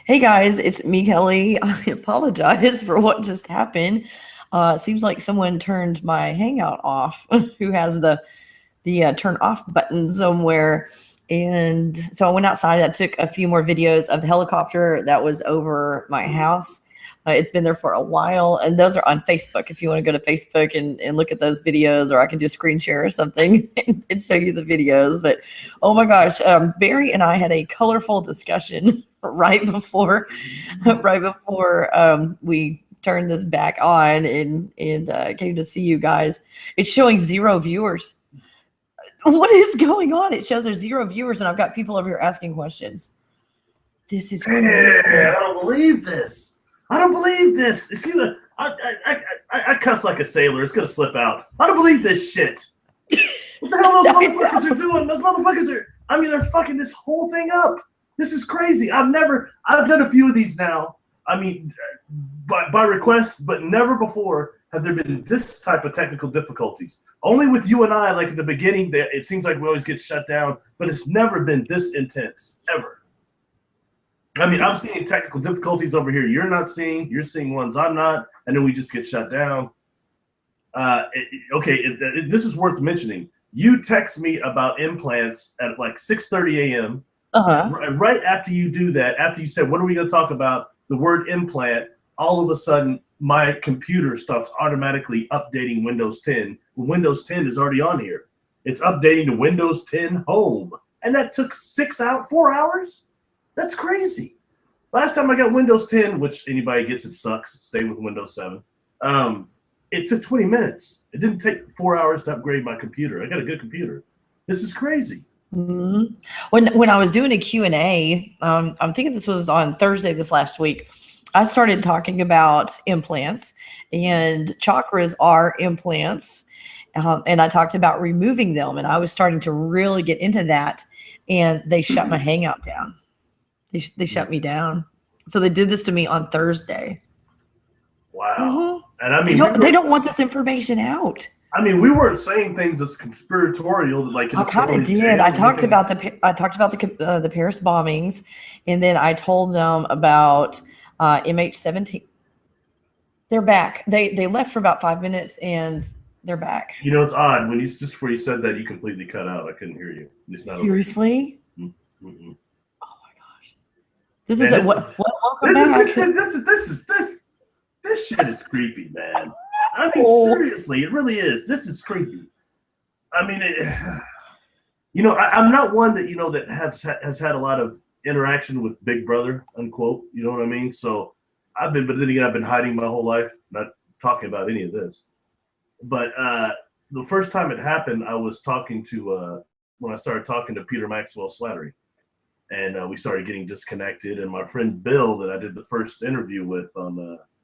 Hey guys, it's me, Kelly. I apologize for what just happened. Seems like someone turned my Hangout off. Who has the turn off button somewhere? And so I went outside. I took a few more videos of the helicopter that was over my house. It's been there for a while, and those are on Facebook. If you want to go to Facebook and look at those videos, or I can do a screen share or something and show you the videos. But oh my gosh, Barry and I had a colorful discussion right before we turned this back on and came to see you guys. It's showing 0 viewers. What is going on? It shows there's 0 viewers, and I've got people over here asking questions. This is crazy. I don't believe this. I don't believe this. It's either I cuss like a sailor. It's gonna slip out. I don't believe this shit. What the hell those motherfuckers are doing? Those motherfuckers are. I mean, they're fucking this whole thing up. This is crazy. I've done a few of these now. I mean, by request, but never before have there been this type of technical difficulties. Only with you and I, like at the beginning, it seems like we always get shut down, but it's never been this intense, ever. I mean, I'm seeing technical difficulties over here you're not seeing. You're seeing ones I'm not, and then we just get shut down. This is worth mentioning. You text me about implants at like 6:30 a.m. And right after you do that, after you said, what are we going to talk about? The word implant, all of a sudden, my computer starts automatically updating Windows 10. Windows 10 is already on here. It's updating to Windows 10 Home. And that took 4 hours? That's crazy. Last time I got Windows 10, which anybody gets, it sucks. Stay with Windows 7. It took 20 minutes. It didn't take 4 hours to upgrade my computer. I got a good computer. This is crazy. Mm-hmm. When I was doing a Q&A, I'm thinking this was on Thursday this last week, I started talking about implants, and chakras are implants. And I talked about removing them, and I was starting to really get into that, and they shut my Hangout down. They shut me down. So they did this to me on Thursday. Wow. Mm-hmm. And I mean, they don't want this information out. I mean, we weren't saying things that's conspiratorial. Like I kind of did. I talked about the Paris bombings, and then I told them about MH17. They're back. They left for about 5 minutes, and they're back. You know, it's odd when just before you said that, you completely cut out. I couldn't hear you. Seriously? Mm-hmm. This is this shit is creepy, man. I mean, seriously, it really is. This is creepy. I mean, I'm not one that that has had a lot of interaction with Big Brother, unquote. You know what I mean? So but then again, I've been hiding my whole life, not talking about any of this. But the first time it happened, I was talking to when I started talking to Peter Maxwell Slattery. And we started getting disconnected. And my friend Bill, that I did the first interview with,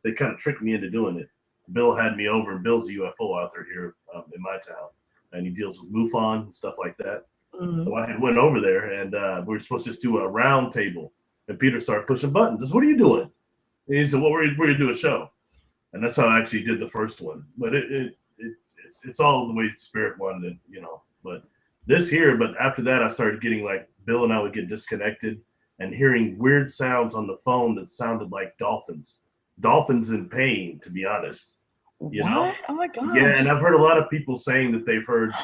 they kind of tricked me into doing it. Bill had me over, and Bill's a UFO author here in my town, and he deals with MUFON and stuff like that. Mm-hmm. So I had went over there, and we were supposed to just do a round table. And Peter started pushing buttons. I said, "What are you doing?" And he said, "Well, we're going to do a show." And that's how I actually did the first one. But it's all the way Spirit wanted it, But this here, but after that, I started getting like Bill and I would get disconnected and hearing weird sounds on the phone that sounded like dolphins in pain, to be honest. You know? Oh my gosh. Yeah, and I've heard a lot of people saying that they've heard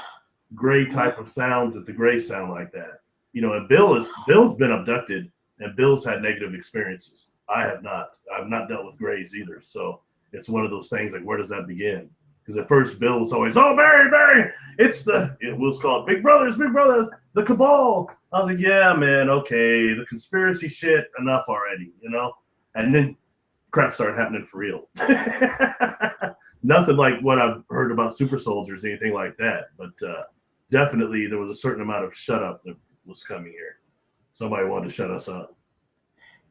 gray type of sounds, that the gray sound like that. And Bill's been abducted, and Bill's had negative experiences. I have not. I've not dealt with grays either. So it's one of those things like, where does that begin? Because at first Bill was always, "Oh, Barry, it was called Big Brother, the cabal." I was like, "Yeah, man, okay, the conspiracy shit, enough already, And then crap started happening for real. Nothing like what I've heard about super soldiers, anything like that. But definitely there was a certain amount of shut up that was coming here. Somebody wanted to shut us up.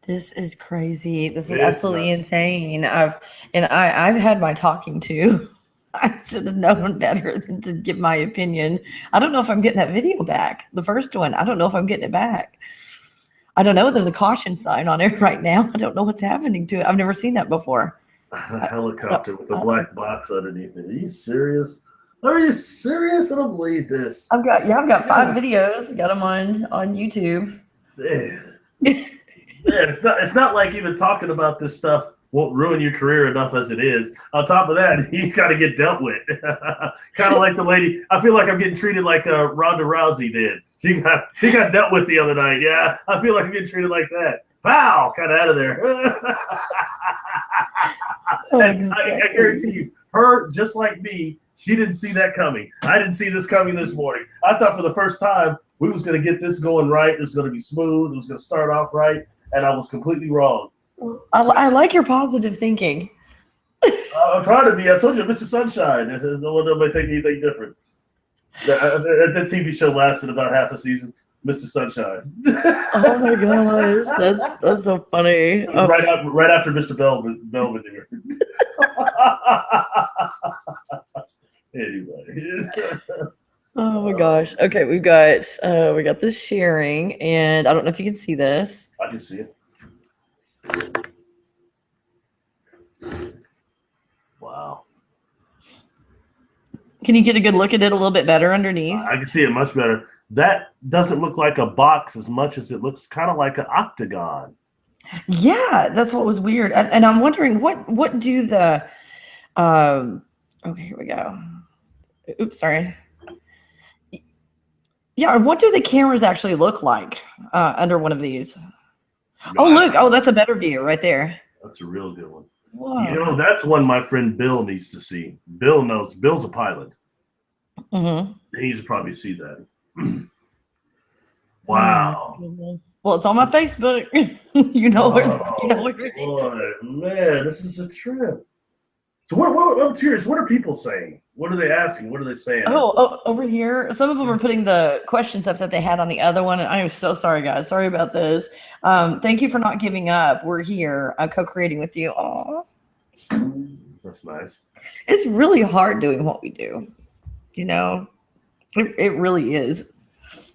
This is crazy. This is absolutely insane. I've had my talking to. I should have known better than to give my opinion. I don't know if I'm getting that video back. The first one, I don't know if I'm getting it back. I don't know. There's a caution sign on it right now. I don't know what's happening to it. I've never seen that before. A helicopter with a black box underneath it. Are you serious? Are you serious? I don't believe this. I've got 5 videos. Got them on YouTube. Man, it's not like even talking about this stuff won't ruin your career enough as it is. On top of that, you got to get dealt with. Kind of like the lady. I feel like I'm getting treated like Ronda Rousey did. She got dealt with the other night. Yeah, I feel like I'm getting treated like that. Pow! Kind of out of there. And I guarantee you, her just like me, she didn't see that coming. I didn't see this coming this morning. I thought for the first time we was going to get this going right. It was going to be smooth. It was going to start off right, and I was completely wrong. I like your positive thinking. I'm trying to be. I told you, Mr. Sunshine. No one might think anything different. That TV show lasted about half a season. Mr. Sunshine. Oh my gosh, that's so funny. Right after Mr. Belvedere. Anyway. Oh my gosh. Okay, we got this sharing, and I don't know if you can see this. I can see it. Wow. Can you get a good look at it a little bit better underneath? I can see it much better. That doesn't look like a box as much as it looks kind of like an octagon. Yeah, that's what was weird. And I'm wondering what do the okay, here we go. Oops, sorry. Yeah, what do the cameras actually look like under one of these? Oh, look. Oh, that's a better view right there. That's a real good one. Whoa. You know, that's one my friend Bill needs to see. Bill knows. Bill's a pilot. Mm-hmm. He needs to probably see that. Wow. Oh, well, it's on my Facebook. you know where boy, man, this is a trip. So what I'm curious, what are people saying? What are they asking? What are they saying? Oh, over here. Some of them are putting the questions up that they had on the other one. And I am so sorry, guys. Sorry about this. Thank you for not giving up. We're here co-creating with you. Aw. That's nice. It's really hard doing what we do. You know, it really is.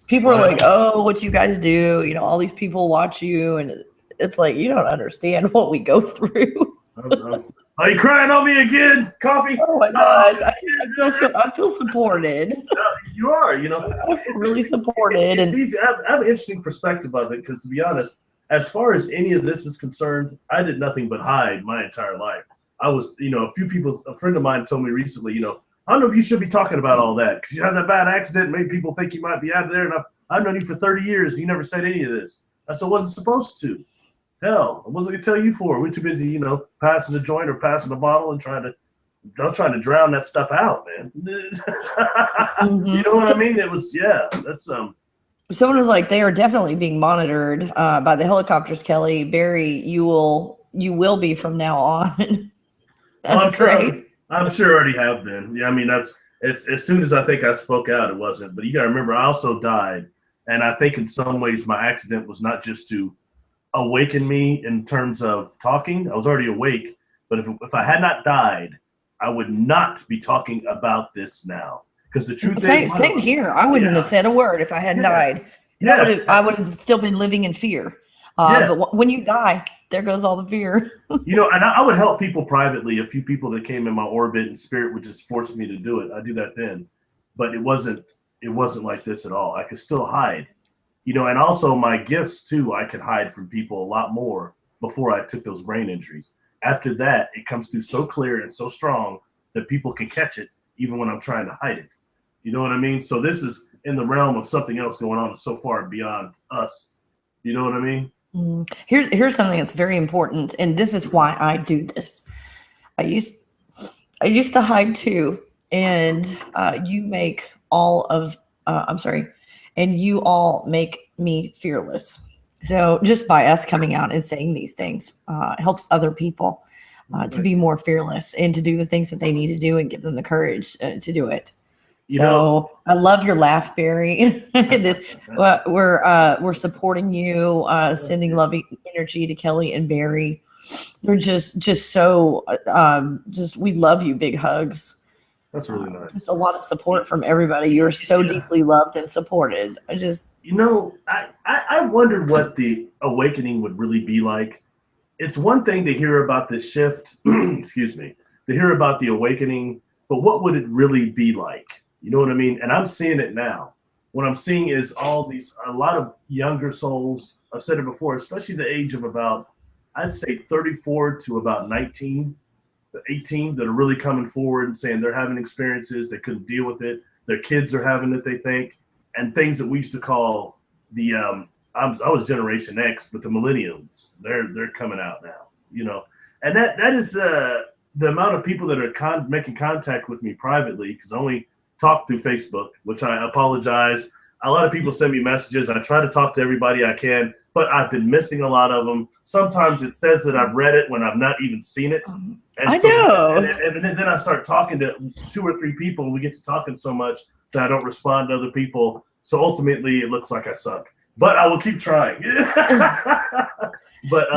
People are like, oh, what you guys do. You know, all these people watch you. And it's like, you don't understand what we go through. Are you crying on me again? Coffee? Oh my gosh. I feel supported. You are, you know. I feel really supported. It's easy. I have an interesting perspective of it because, to be honest, as far as any of this is concerned, I did nothing but hide my entire life. I was, you know, a friend of mine told me recently, you know, I don't know if you should be talking about all that because you had that bad accident, made people think you might be out of there. And I've known you for 30 years. And you never said any of this. I said, I wasn't supposed to. Hell, what was I going to tell you for? We're too busy, you know, passing the joint or passing the bottle and trying to drown that stuff out, man. Mm-hmm. You know what I mean? It was, yeah, that's Someone was like, they are definitely being monitored by the helicopters, Kelli. Barry, you will be from now on. That's great. I'm sure already have been. Yeah, I mean, it's as soon as I think I spoke out, it wasn't. But you got to remember, I also died. And I think in some ways my accident was not just to awaken me in terms of talking. I was already awake. But if I had not died, I would not be talking about this now. Because the truth is, same here. I wouldn't have said a word if I hadn't died. Yeah. I would have still been living in fear. But when you die, there goes all the fear. You know, and I would help people privately. A few people that came in my orbit and spirit would just force me to do it. I do that then, but it wasn't like this at all. I could still hide, you know, and also my gifts too. I could hide from people a lot more before I took those brain injuries. After that, it comes through so clear and so strong that people can catch it even when I'm trying to hide it. You know what I mean? So this is in the realm of something else going on so far beyond us. You know what I mean? Here's something that's very important, and this is why I do this. I used to hide too, and you make all of and you all make me fearless. So just by us coming out and saying these things helps other people to be more fearless and to do the things that they need to do and give them the courage to do it. So I love your laugh, Barry. We're supporting you, sending loving energy to Kelli and Barry. They're just so we love you. Big hugs. That's really nice. Just a lot of support from everybody. You're so deeply loved and supported. I wondered what the awakening would really be like. It's one thing to hear about this shift, excuse me, to hear about the awakening, but what would it really be like? You know what I mean? And I'm seeing it now. what I'm seeing is a lot of younger souls. I've said it before, especially the age of about, I'd say 34 to about 19, 18, that are really coming forward and saying they're having experiences, they couldn't deal with it. Their kids are having it, they think, and things that we used to call the, I was Generation X, but the millennials, they're coming out now, you know, and that is the amount of people that are making contact with me privately, because I only talk through Facebook, which I apologize. A lot of people send me messages. I try to talk to everybody I can, but I've been missing a lot of them. Sometimes it says that I've read it when I've not even seen it. And I know. And then I start talking to 2 or 3 people, and we get to talking so much that I don't respond to other people. So ultimately, it looks like I suck. But I will keep trying. But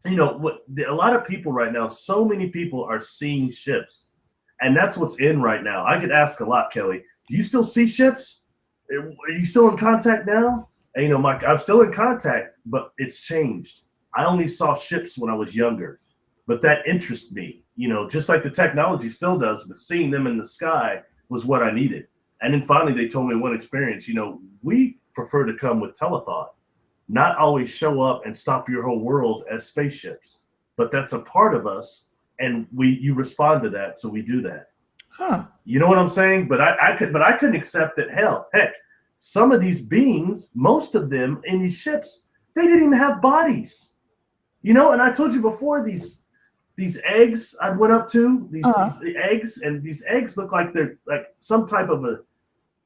you know, a lot of people right now, so many people are seeing ships, and that's what's in right now. I get asked a lot, Kelly, do you still see ships? Are you still in contact now? And, you know, Mike, I'm still in contact, but it's changed. I only saw ships when I was younger, but that interests me, you know, just like the technology still does, but seeing them in the sky was what I needed. And then finally, they told me one experience, you know, we prefer to come with telethought, not always show up and stop your whole world as spaceships, but that's a part of us, and you respond to that, so we do that. Huh. You know what I'm saying? But I couldn't accept that. Heck, some of these beings, most of them in these ships, they didn't even have bodies. You know, and I told you before, these eggs I went up to, these eggs, and these eggs look like they're like some type of a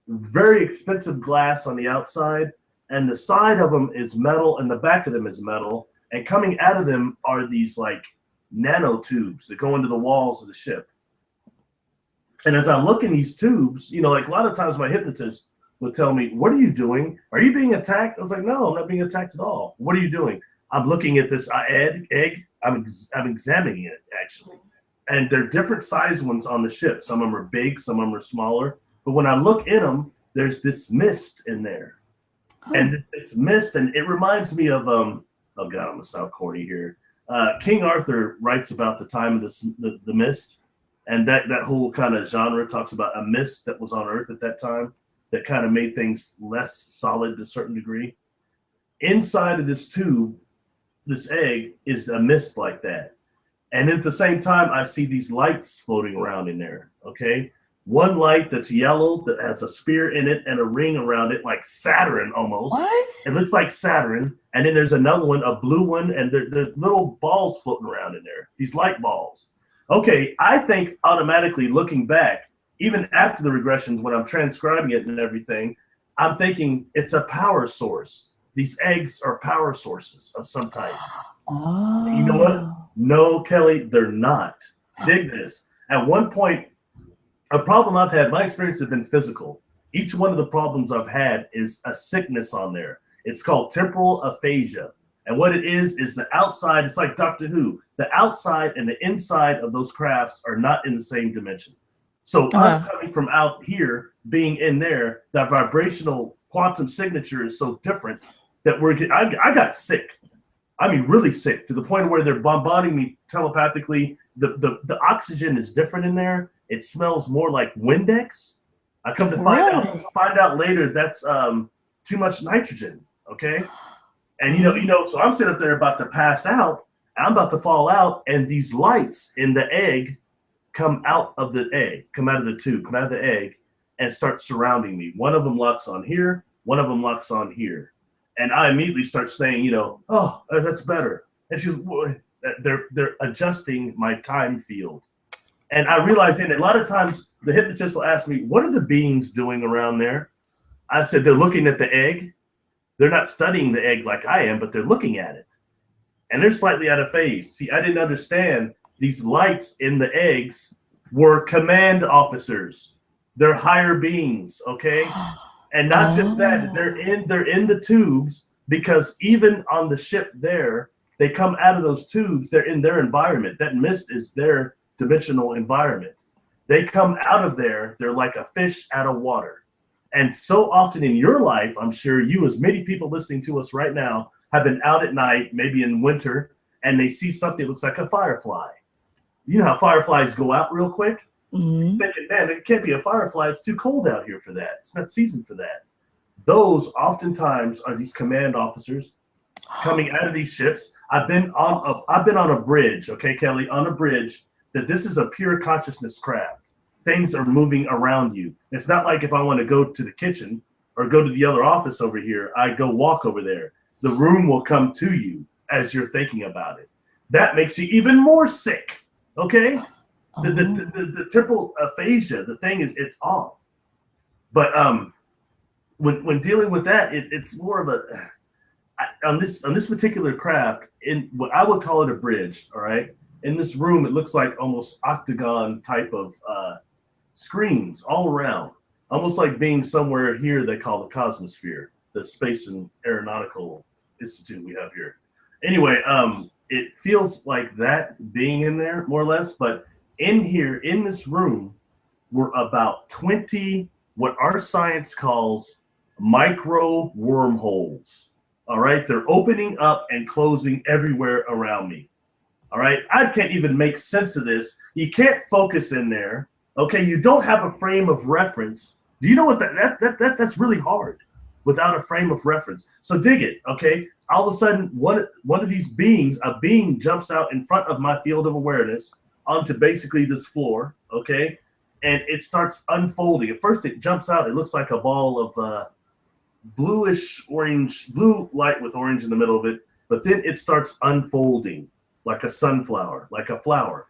very expensive glass on the outside, and the side of them is metal, and the back of them is metal, and coming out of them are these like nanotubes that go into the walls of the ship. And as I look in these tubes, you know, like a lot of times my hypnotist would tell me, what are you doing? Are you being attacked? I was like, no, I'm not being attacked at all. What are you doing? I'm looking at this egg. I'm examining it, actually. And there are different size ones on the ship. Some of them are big, some of them are smaller. But when I look in them, there's this mist in there. Huh. And this mist, and it reminds me of, oh God, I'm going to sound corny here. King Arthur writes about the time of the mist. And that whole kind of genre talks about a mist that was on Earth at that time that kind of made things less solid to a certain degree. Inside of this tube, this egg, is a mist like that. And at the same time, I see these lights floating around in there, okay? One light that's yellow that has a spear in it and a ring around it, like Saturn almost. What? It looks like Saturn. And then there's another one, a blue one, and there's little balls floating around in there, these light balls. Okay, I think automatically looking back, even after the regressions, when I'm transcribing it and everything, I'm thinking it's a power source. These eggs are power sources of some type. Oh. You know what? No, Kelly, they're not. Dig this. At one point, a problem I've had, my experience has been physical. Each one of the problems I've had is a sickness on there. It's called temporal aphasia. And what it is the outside, it's like Doctor Who. The outside and the inside of those crafts are not in the same dimension. So us coming from out here, being in there, that vibrational quantum signature is so different that I got sick. I mean, really sick, to the point where they're bombarding me telepathically. The oxygen is different in there. It smells more like Windex. I come to find out later that's too much nitrogen, okay? And you know, so I'm sitting up there about to pass out. I'm about to fall out, and these lights in the egg come out of the egg, come out of the tube, come out of the egg, and start surrounding me. One of them locks on here, one of them locks on here. And I immediately start saying, you know, oh, that's better. And she's, they're adjusting my time field. And I realized that a lot of times the hypnotist will ask me, what are the beings doing around there? I said, they're looking at the egg. They're not studying the egg like I am, but they're looking at it. And they're slightly out of phase. See, I didn't understand these lights in the eggs were command officers. They're higher beings, okay? And not just that, they're in the tubes, because even on the ship there, they come out of those tubes, they're in their environment. That mist is their dimensional environment. They come out of there, they're like a fish out of water. And so often in your life, I'm sure you, as many people listening to us right now, have been out at night, maybe in winter, and they see something that looks like a firefly. You know how fireflies go out real quick? Mm-hmm. Thinking, man, it can't be a firefly. It's too cold out here for that. It's not seasoned for that. Those oftentimes are these command officers coming out of these ships. I've been on a bridge, okay, Kelly, on a bridge that this is a pure consciousness craft. Things are moving around you. It's not like if I want to go to the kitchen or go to the other office over here, I go walk over there. The room will come to you as you're thinking about it. That makes you even more sick, okay? The triple aphasia, the thing is, it's off. But when dealing with that, it's more of a on this particular craft, in what I would call it a bridge. All right, in this room, it looks like almost octagon type of screens all around, almost like being somewhere here they call the Cosmosphere, the Space and Aeronautical Institute we have here. Anyway, it feels like that being in there more or less, but in here in this room were about 20 what our science calls micro wormholes. All right, they're opening up and closing everywhere around me. All right, I can't even make sense of this. You can't focus in there. Okay, you don't have a frame of reference. Do you know what that's really hard without a frame of reference? So dig it. Okay, all of a sudden, one of these beings, a being jumps out in front of my field of awareness onto basically this floor. Okay, and it starts unfolding. At first, it jumps out. It looks like a ball of bluish orange, blue light with orange in the middle of it. But then it starts unfolding like a sunflower, like a flower,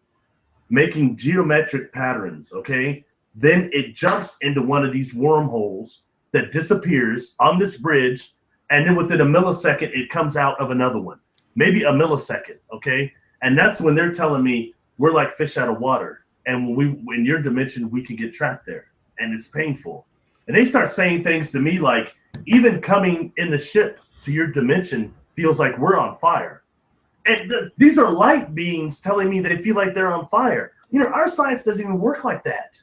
making geometric patterns, okay? Then it jumps into one of these wormholes that disappears on this bridge, and then within a millisecond, it comes out of another one. Maybe a millisecond, okay? And that's when they're telling me we're like fish out of water. And in your dimension, we can get trapped there, and it's painful. And they start saying things to me like, even coming in the ship to your dimension feels like we're on fire. And these are light beings telling me they feel like they're on fire. You know, our science doesn't even work like that.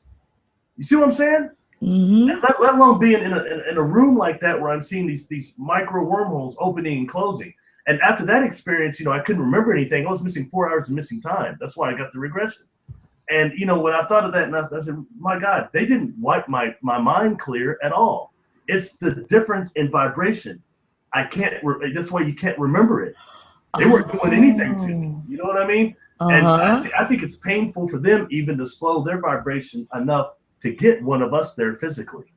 You see what I'm saying? Mm-hmm. Let alone being in a room like that where I'm seeing these micro wormholes opening and closing. And after that experience, you know, I couldn't remember anything. I was missing 4 hours of missing time. That's why I got the regression. And, you know, when I thought of that, and I said, my God, they didn't wipe my mind clear at all. It's the difference in vibration. That's why you can't remember it. They weren't doing anything to me. You know what I mean? And I think it's painful for them even to slow their vibration enough to get one of us there physically.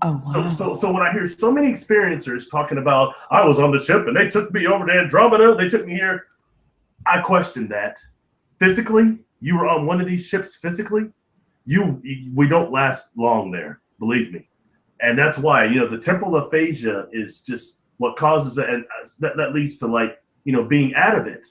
Oh, wow. So when I hear so many experiencers talking about, I was on the ship and they took me over to Andromeda, they took me here, I question that. Physically, you were on one of these ships physically, we don't last long there, believe me. And that's why, you know, the temporal aphasia is just what causes it, and that leads to, like, you know, being out of it.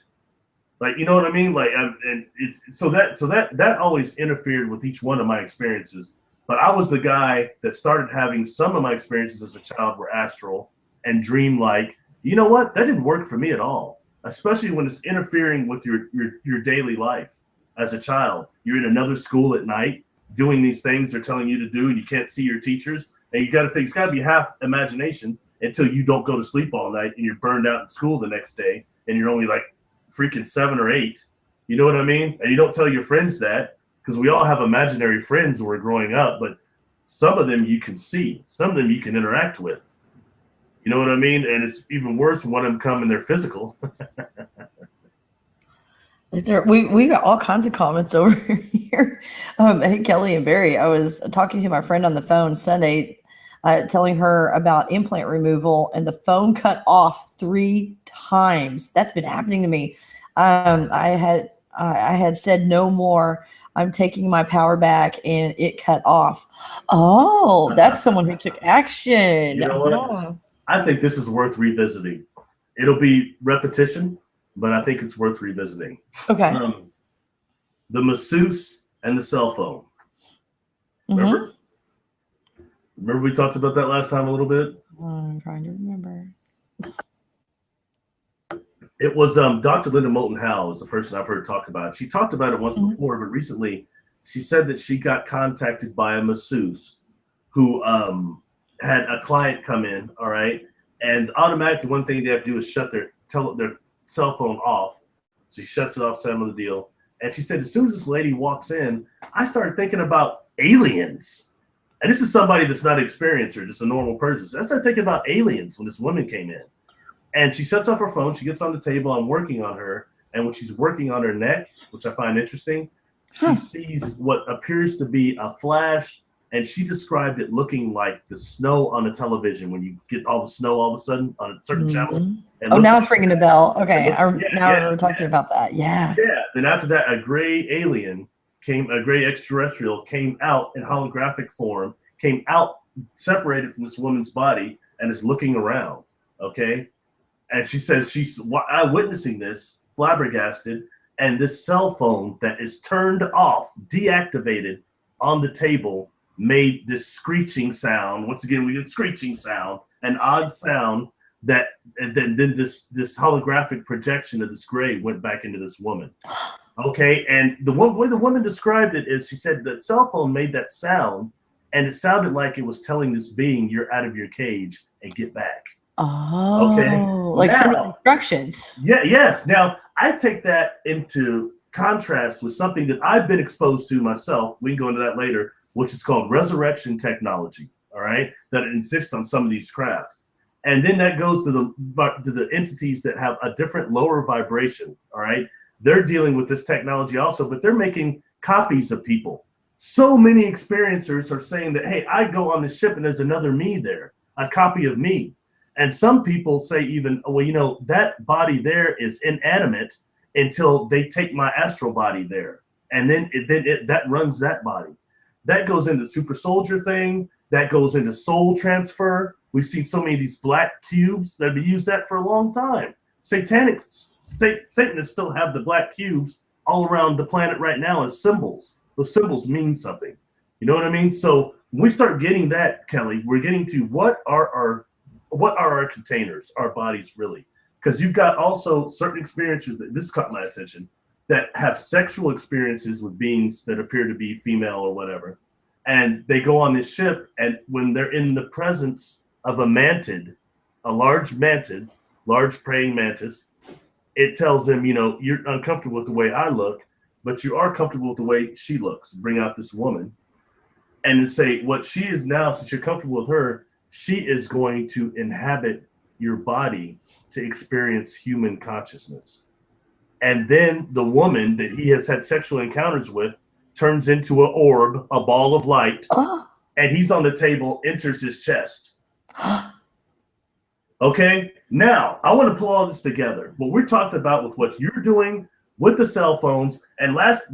Like, you know what I mean? Like, and it's so that always interfered with each one of my experiences. But I was the guy that started having some of my experiences as a child were astral and dreamlike. You know what? That didn't work for me at all, especially when it's interfering with your daily life as a child. You're in another school at night doing these things they're telling you to do, and you can't see your teachers. And you got to think it's got to be half imagination until you don't go to sleep all night and you're burned out in school the next day and you're only like freaking 7 or 8. You know what I mean? And you don't tell your friends that, because we all have imaginary friends when we're growing up, but some of them you can see, some of them you can interact with. You know what I mean? And it's even worse when one of them come and they're physical. We got all kinds of comments over here. Hey, Kelly and Barry, I was talking to my friend on the phone Sunday, telling her about implant removal, and the phone cut off 3 times. That's been happening to me. I had said no more. I'm taking my power back, and it cut off. Oh, that's someone who took action. You know what? Oh. I think this is worth revisiting. It'll be repetition, but I think it's worth revisiting. Okay. The masseuse and the cell phone. Remember? Mm-hmm. Remember we talked about that last time a little bit? I'm trying to remember. It was Dr. Linda Moulton Howe is the person I've heard talk about it. She talked about it once before, but recently she said that she got contacted by a masseuse who had a client come in, all right? And automatically one thing they have to do is shut their cell phone off. So she shuts it off, some of the deal. And she said, as soon as this lady walks in, I started thinking about aliens. And this is somebody that's not an experiencer, just a normal person. So I started thinking about aliens when this woman came in. And she shuts off her phone. She gets on the table. I'm working on her. And when she's working on her neck, which I find interesting, she sees what appears to be a flash. And she described it looking like the snow on a television when you get all the snow all of a sudden on a certain channel. Oh, now it's ringing a bell. Okay, now we're talking about that. Yeah. Yeah. Then after that, a gray alien a gray extraterrestrial came out in holographic form, came out separated from this woman's body, and is looking around. Okay. And she says she's witnessing this, flabbergasted, and this cell phone that is turned off, deactivated on the table, made this screeching sound. Once again, we get screeching sound, an odd sound that, and then this holographic projection of this gray went back into this woman. Okay, and the way the woman described it is, she said the cell phone made that sound, and it sounded like it was telling this being, "You're out of your cage and get back." Oh, okay, like sending instructions. Yeah, yes. Now I take that into contrast with something that I've been exposed to myself. We can go into that later, which is called resurrection technology. All right, that exists on some of these craft, and then that goes to the entities that have a different lower vibration. All right. They're dealing with this technology also, but they're making copies of people. So many experiencers are saying that, hey, I go on the ship and there's another me there, a copy of me. And some people say even, well, you know, that body there is inanimate until they take my astral body there. And then that runs that body. That goes into super soldier thing. That goes into soul transfer. We've seen so many of these black cubes that have used that for a long time. Satanists still have the black cubes all around the planet right now as symbols. Those symbols mean something. You know what I mean? So when we start getting that, Kelly, we're getting to what are our containers, our bodies really? Because you've got also certain experiences that this caught my attention that have sexual experiences with beings that appear to be female or whatever. And they go on this ship, and when they're in the presence of a large praying mantis, it tells them, you know, you're uncomfortable with the way I look, but you are comfortable with the way she looks. Bring out this woman and then say what she is now, since you're comfortable with her, she is going to inhabit your body to experience human consciousness. And then the woman that he has had sexual encounters with turns into an orb, a ball of light, and he's on the table, enters his chest. Okay, now I want to pull all this together. What we're talking about with what you're doing with the cell phones, and last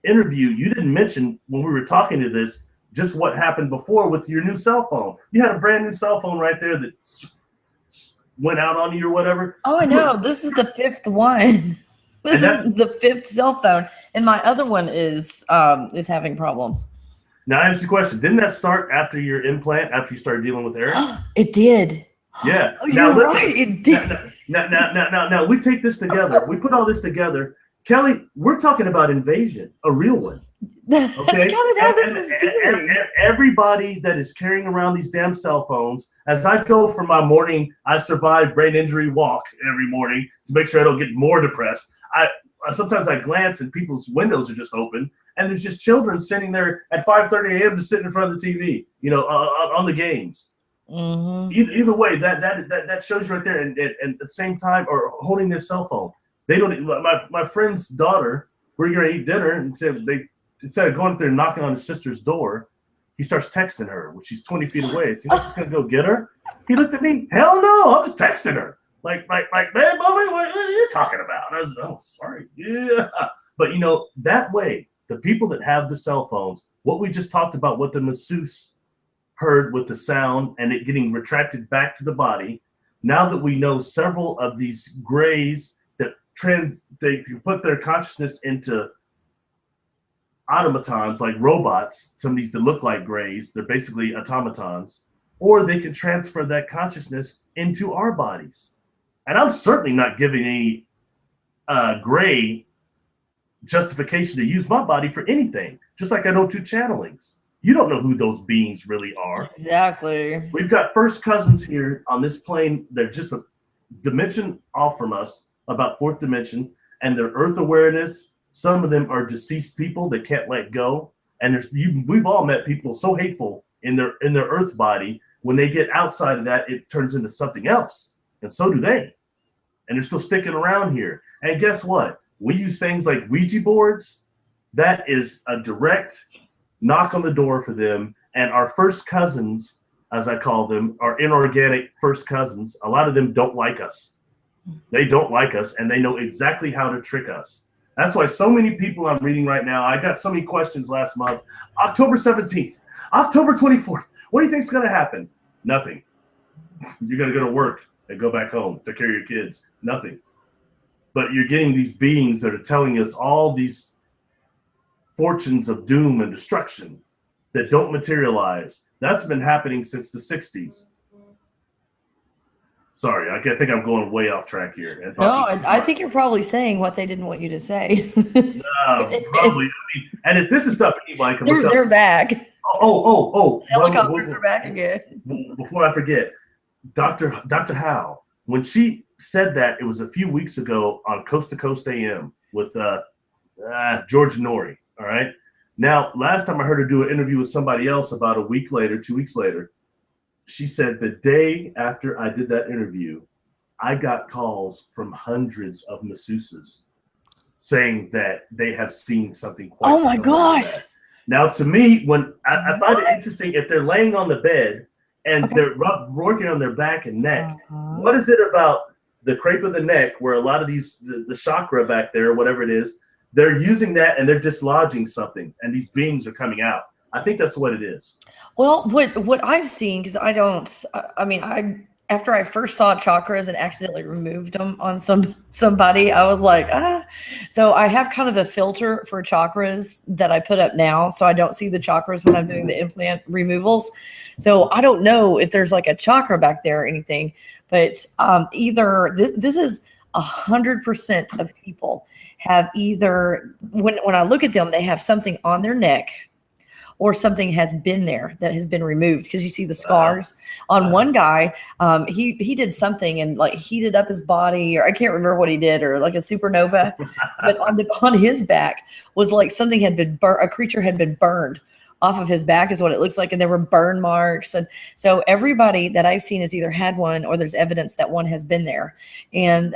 interview, you didn't mention when we were talking to this, just what happened before with your new cell phone. You had a brand new cell phone right there that went out on you or whatever. Oh, I know. This is the fifth one. This is the fifth cell phone, and my other one is having problems. Now, I ask you a question. Didn't that start after your implant, after you started dealing with Eric? It did. Yeah. Oh, you're right. It did. Now, we take this together. We put all this together. Kelly, we're talking about invasion, a real one. That's kind of how this is feeling. Everybody that is carrying around these damn cell phones, as I go for my morning, I survive brain injury walk every morning to make sure I don't get more depressed. Sometimes I glance and people's windows are just open, and there's just children sitting there at 5:30 a.m. just sitting in front of the TV, you know, on the games. Mm-hmm. Either way, that shows you right there, and at the same time, or holding their cell phone. They don't. My friend's daughter, we're gonna eat dinner, and instead of going up there and knocking on his sister's door, he starts texting her when she's 20 feet away. Is he not just gonna go get her? He looked at me. Hell no! I'm just texting her. Like, man, what are you talking about? And I was, oh, sorry. Yeah. But, you know, that way, the people that have the cell phones, what we just talked about, what the masseuse heard with the sound and it getting retracted back to the body, now that we know several of these grays that they can put their consciousness into automatons, like robots, some of these that look like grays, they're basically automatons, or they can transfer that consciousness into our bodies. And I'm certainly not giving any gray justification to use my body for anything, just like I don't do channelings. You don't know who those beings really are. Exactly. We've got first cousins here on this plane. They're just a dimension off from us, about fourth dimension. and their earth awareness. Some of them are deceased people that can't let go. And we've all met people so hateful in their earth body. When they get outside of that, it turns into something else. And so do they. And they're still sticking around here. And guess what? We use things like Ouija boards. That is a direct knock on the door for them. And our first cousins, as I call them, our inorganic first cousins, a lot of them don't like us. They don't like us, and they know exactly how to trick us. That's why so many people I'm reading right now, I got so many questions last month. October 17th, October 24th, what do you think is going to happen? Nothing. You're going to go to work and go back home, take care of your kids. Nothing. But you're getting these beings that are telling us all these fortunes of doom and destruction that don't materialize. That's been happening since the 60s. Sorry, I think I'm going way off track here. And no, I think you're probably saying what they didn't want you to say. No, probably. And if this is stuff anybody can look up. They're back. Oh. Helicopters are back again. Before I forget, Dr. Howe, when she said that, it was a few weeks ago on Coast to Coast AM with George Norrie. All right. Now, last time I heard her do an interview with somebody else about a week later, 2 weeks later, she said the day after I did that interview, I got calls from hundreds of masseuses saying that they have seen something quite oh my gosh. Like now, to me, when I find it interesting, if they're laying on the bed and they're working on their back and neck, what is it about the crepe of the neck where a lot of these, the chakra back there, whatever it is, they're using that and they're dislodging something and these beings are coming out? I think that's what it is. Well, what I've seen, because after I first saw chakras and accidentally removed them on somebody, I was like, ah. So I have kind of a filter for chakras that I put up now, so I don't see the chakras when I'm doing the implant removals. So I don't know if there's like a chakra back there or anything, but either this is 100% of people have either when I look at them, they have something on their neck, or something has been there that has been removed, because you see the scars on one guy. He did something and like heated up his body, or I can't remember what he did, or like a supernova. But on his back was like something had been burnt. A creature had been burned off of his back is what it looks like, and there were burn marks. And so everybody that I've seen has either had one, or there's evidence that one has been there. And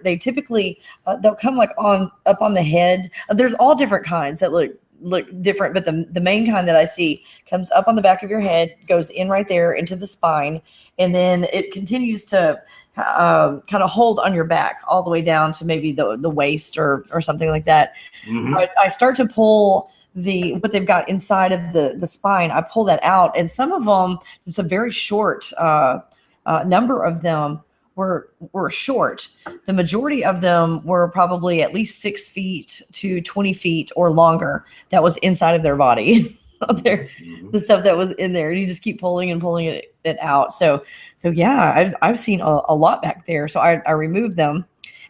they typically they'll come like up on the head. There's all different kinds that look different, but the main kind that I see comes up on the back of your head, goes in right there into the spine, and then it continues to kind of hold on your back all the way down to maybe the waist or something like that. Mm-hmm. I start to pull what they've got inside of the spine. I pull that out, and some of them, it's a very short number of them were short. The majority of them were probably at least 6 feet to 20 feet or longer. That was inside of their body. The stuff that was in there. You just keep pulling and pulling it out. So yeah, I've seen a lot back there. So I removed them.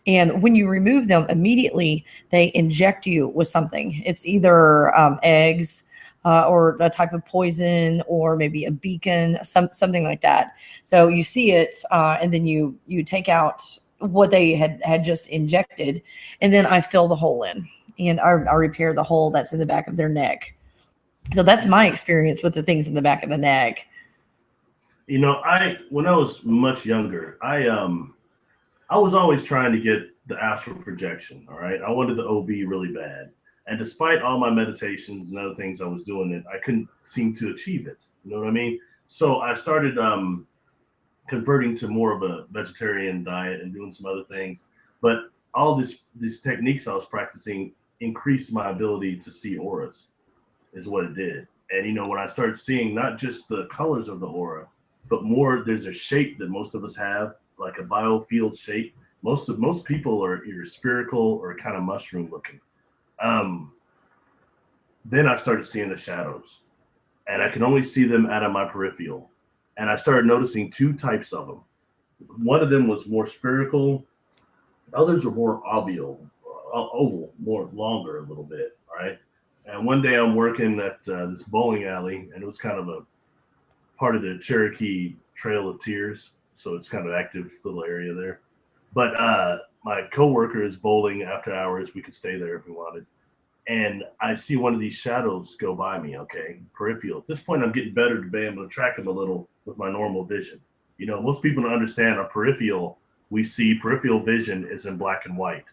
And when you remove them, immediately they inject you with something. It's either eggs, or a type of poison, or maybe a beacon, something like that. So you see it, and then you take out what they had just injected, and then I fill the hole in, and I repair the hole that's in the back of their neck. So that's my experience with the things in the back of the neck. You know, when I was much younger, I was always trying to get the astral projection. All right, I wanted the OB really bad. And despite all my meditations and other things I was doing, I couldn't seem to achieve it. You know what I mean? So I started converting to more of a vegetarian diet and doing some other things. But all these techniques I was practicing increased my ability to see auras, is what it did. And, you know, when I started seeing not just the colors of the aura, but more, there's a shape that most of us have, like a biofield shape. Most people are either spherical or kind of mushroom looking. Then I started seeing the shadows, and I can only see them out of my peripheral. And I started noticing two types of them. One of them was more spherical. Others were more oval, more longer a little bit. Right. And one day I'm working at this bowling alley, and it was kind of a part of the Cherokee Trail of Tears. So it's kind of an active little area there. But my coworker is bowling after hours. We could stay there if we wanted. And I see one of these shadows go by me, okay, peripheral. At this point, I'm getting better to be able to track them a little with my normal vision. You know, most people don't understand our peripheral. We see peripheral vision is in black and white.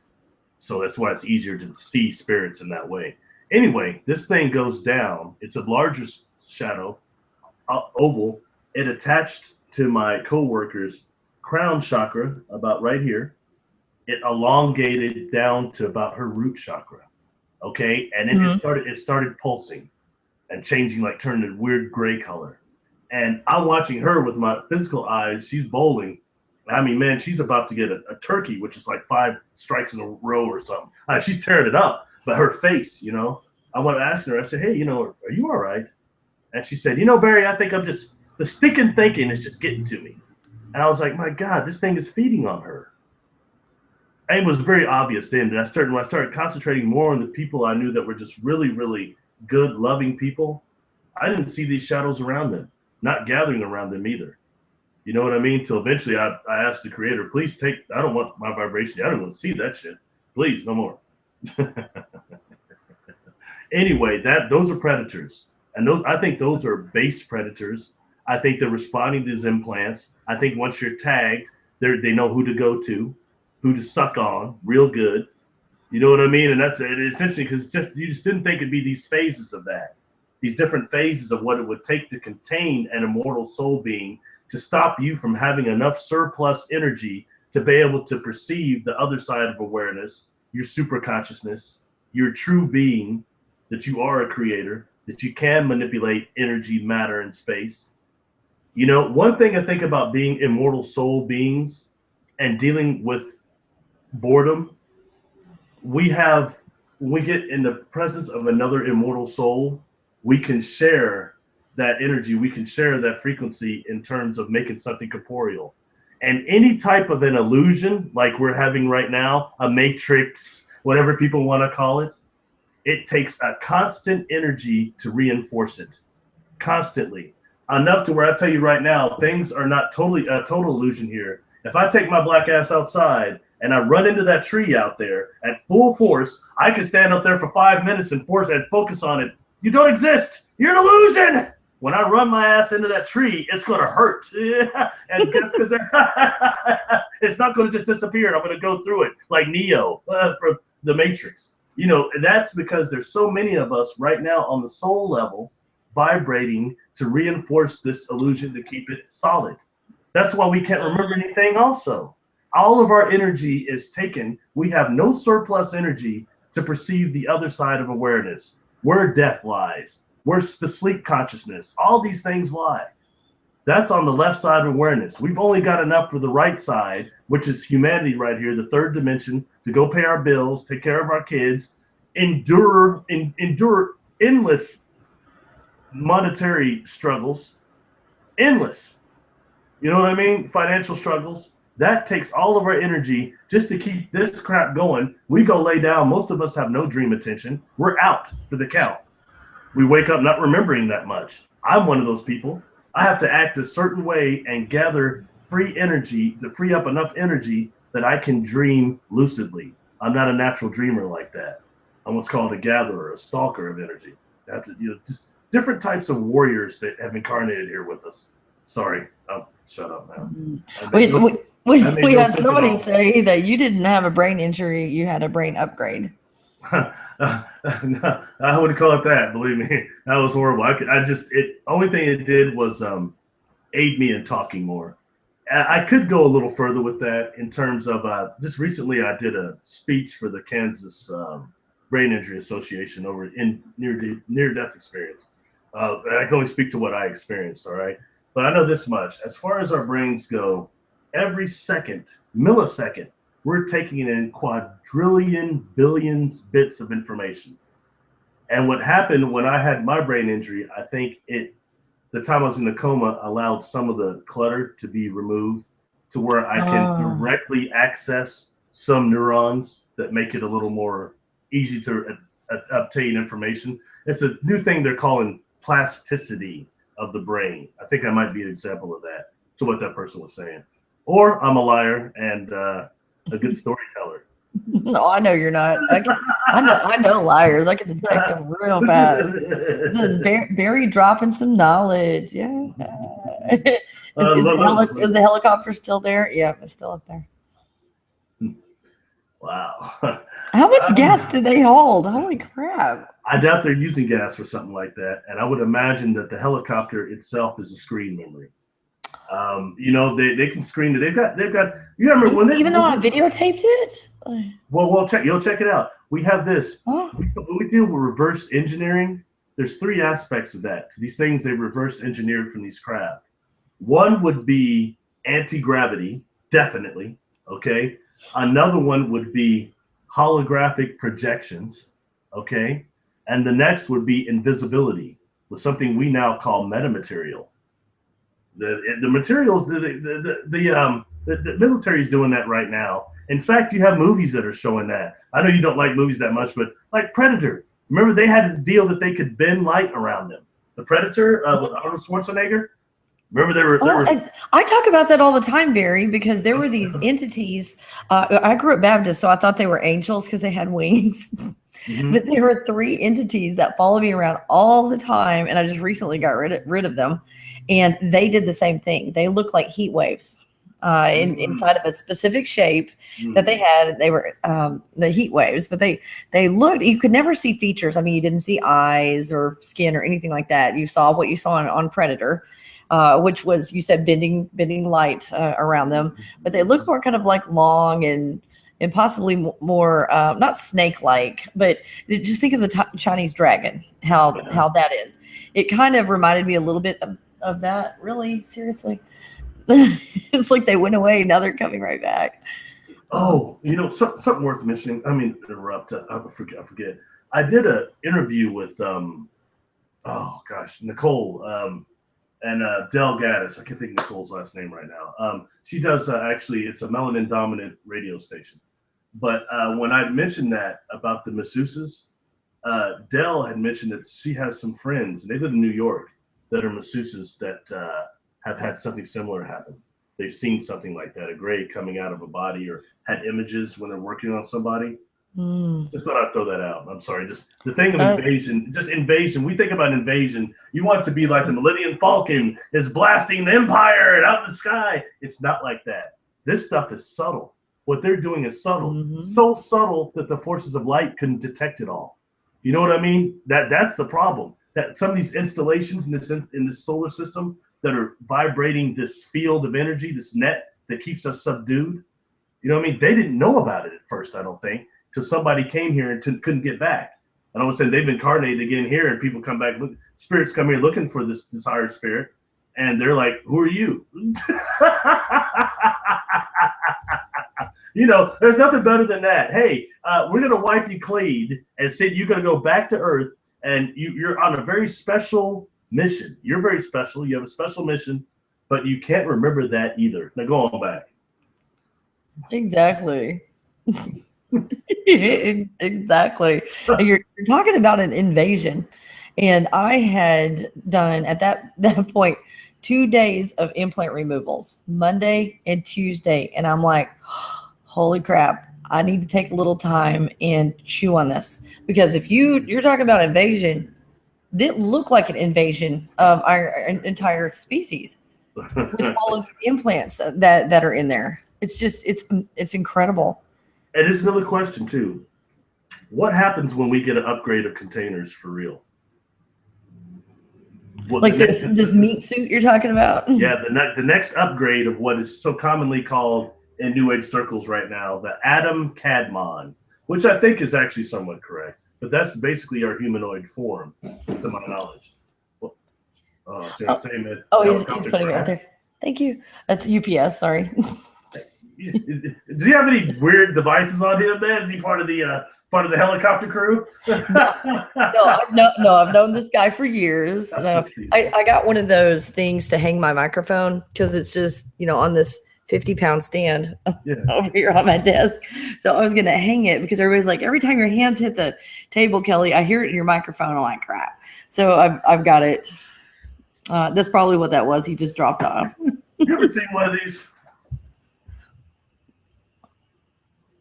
So that's why it's easier to see spirits in that way. Anyway, this thing goes down. It's a larger shadow, oval. It attached to my coworker's crown chakra, about right here. It elongated down to about her root chakra. Okay, and then it started pulsing and changing, like turning a weird gray color. And I'm watching her with my physical eyes. She's bowling. I mean, man, she's about to get a turkey, which is like 5 strikes in a row or something. She's tearing it up, but her face, you know, I went asking her, I said, hey, you know, are you all right? And she said, you know, Barry, I think I'm just, the stinking thinking is just getting to me. And I was like, my God, this thing is feeding on her. And it was very obvious then. When I started concentrating more on the people I knew that were just really, really good, loving people, I didn't see these shadows around them, not gathering around them either. You know what I mean? Till eventually I asked the creator, please take, I don't want my vibration. I don't want to see that shit. Please, no more. Anyway, those are predators. And I think those are base predators. I think they're responding to these implants. I think once you're tagged, they know who to go to, who to suck on real good. You know what I mean? And that's essentially because you just didn't think it'd be these phases of that, these different phases of what it would take to contain an immortal soul being, to stop you from having enough surplus energy to be able to perceive the other side of awareness, your super consciousness, your true being, that you are a creator, that you can manipulate energy, matter, and space. You know, one thing I think about being immortal soul beings and dealing with boredom, when we get in the presence of another immortal soul, we can share that energy, we can share that frequency in terms of making something corporeal. And any type of an illusion like we're having right now, a matrix, whatever people want to call it, it takes a constant energy to reinforce it, constantly. Enough to where I tell you right now, things are not totally a total illusion here. If I take my black ass outside and I run into that tree out there at full force, I can stand up there for 5 minutes and focus on it. You don't exist. You're an illusion. When I run my ass into that tree, it's going to hurt. And guess because it's not going to just disappear. I'm going to go through it like Neo from the Matrix. You know, that's because there's so many of us right now on the soul level vibrating to reinforce this illusion to keep it solid. That's why we can't remember anything also. All of our energy is taken. We have no surplus energy to perceive the other side of awareness, where death lies, where the sleep consciousness, all these things lie. That's on the left side of awareness. We've only got enough for the right side, which is humanity right here, the third dimension, to go pay our bills, take care of our kids, endure endless monetary struggles, endless. You know what I mean? Financial struggles. That takes all of our energy just to keep this crap going. We go lay down. Most of us have no dream attention. We're out for the count. We wake up not remembering that much. I'm one of those people. I have to act a certain way and gather free energy to free up enough energy that I can dream lucidly. I'm not a natural dreamer like that. I'm what's called a gatherer, a stalker of energy. I have to, just different types of warriors that have incarnated here with us. Sorry, I'll shut up now. We had somebody say that you didn't have a brain injury, you had a brain upgrade. I wouldn't call it that. Believe me, that was horrible. Only thing it did was aid me in talking more. I could go a little further with that in terms of just recently I did a speech for the Kansas Brain Injury Association over in near-death experience. I can only speak to what I experienced, all right? But I know this much. As far as our brains go, every second, millisecond, we're taking in quadrillion billions bits of information. And what happened when I had my brain injury, I think the time I was in the coma allowed some of the clutter to be removed to where I can directly access some neurons that make it a little more easy to obtain information. It's a new thing they're calling plasticity of the brain. I think I might be an example of that, to what that person was saying. Or I'm a liar and a good storyteller. No, I know you're not. I know liars. I can detect them real fast. It says Barry dropping some knowledge. Yeah. Is the helicopter still there? Yeah, it's still up there. Wow. How much gas did they hold? Holy crap. I doubt they're using gas or something like that. And I would imagine that the helicopter itself is a screen memory. They can screen it. They've got. You remember when even though I videotaped it. Well, you'll check it out. We have this. Oh. We deal with reverse engineering. There's 3 aspects of that. These things they reverse engineered from these craft. One would be anti-gravity, definitely. Okay. Another one would be holographic projections. Okay. And the next would be invisibility, with something we now call metamaterial. The materials, the military is doing that right now. In fact, you have movies that are showing that. I know you don't like movies that much, but like Predator, remember they had a deal that they could bend light around them. The Predator with Arnold Schwarzenegger. Remember they were. I talk about that all the time, Barry, because there were these entities. I grew up Baptist, so I thought they were angels because they had wings. Mm-hmm. But there were 3 entities that followed me around all the time, and I just recently got rid of them. And they did the same thing. They looked like heat waves inside of a specific shape that they had. They were the heat waves, but they looked. You could never see features. I mean, you didn't see eyes or skin or anything like that. You saw what you saw on Predator. Which was, you said, bending light around them, but they look more kind of like long and possibly more not snake-like, but just think of the Chinese dragon, how that is. It kind of reminded me a little bit of that. Really, seriously, it's like they went away, now they're coming right back. Oh, something worth mentioning. I mean, interrupt. I forget. I did an interview with Nicole. And Del Gaddis, I can't think of Nicole's last name right now. She does actually, it's a Melanin dominant radio station. But when I mentioned that about the masseuses, Del had mentioned that she has some friends, and they live in New York, that are masseuses that have had something similar happen. They've seen something like that, a gray coming out of a body, or had images when they're working on somebody. Just thought I'd throw that out. I'm sorry. Just the thing of invasion, just invasion. We think about invasion. You want it to be like the Millennium Falcon is blasting the Empire out in the sky. It's not like that. This stuff is subtle. What they're doing is subtle. So subtle that the forces of light couldn't detect it all. You know what I mean? That's the problem. That some of these installations in this solar system that are vibrating this field of energy, this net that keeps us subdued. You know what I mean? They didn't know about it at first, I don't think. Because somebody came here and couldn't get back. And all of a sudden they've incarnated again here, and people come back, spirits come here looking for this higher spirit, and they're like, who are you? There's nothing better than that. Hey, we're going to wipe you clean and say you're going to go back to Earth, and you're on a very special mission. You're very special. You have a special mission, but you can't remember that either. Now go on back. Exactly. Exactly. You're talking about an invasion, and I had done at that point 2 days of implant removals, Monday and Tuesday, and I'm like, holy crap, I need to take a little time and chew on this, because if you're talking about invasion, it didn't look like an invasion of our entire species with all of the implants that are in there. It's just it's incredible. And it's another question too. What happens when we get an upgrade of containers for real? Well, like this meat suit you're talking about? Yeah, the next upgrade of what is so commonly called in New Age circles right now, the Adam Kadmon, which I think is actually somewhat correct. But that's basically our humanoid form, to my knowledge. See what I'm saying, man? He's putting it out there. Thank you. That's UPS, sorry. Do you have any weird devices on him, man? Is he part of the helicopter crew? No, I've known this guy for years. No, I got one of those things to hang my microphone, because it's just on this 50-pound stand over here on my desk. So I was gonna hang it, because everybody's like, every time your hands hit the table, Kelly, I hear it in your microphone. I'm like, crap. So I've got it. That's probably what that was. He just dropped off. You ever seen one of these?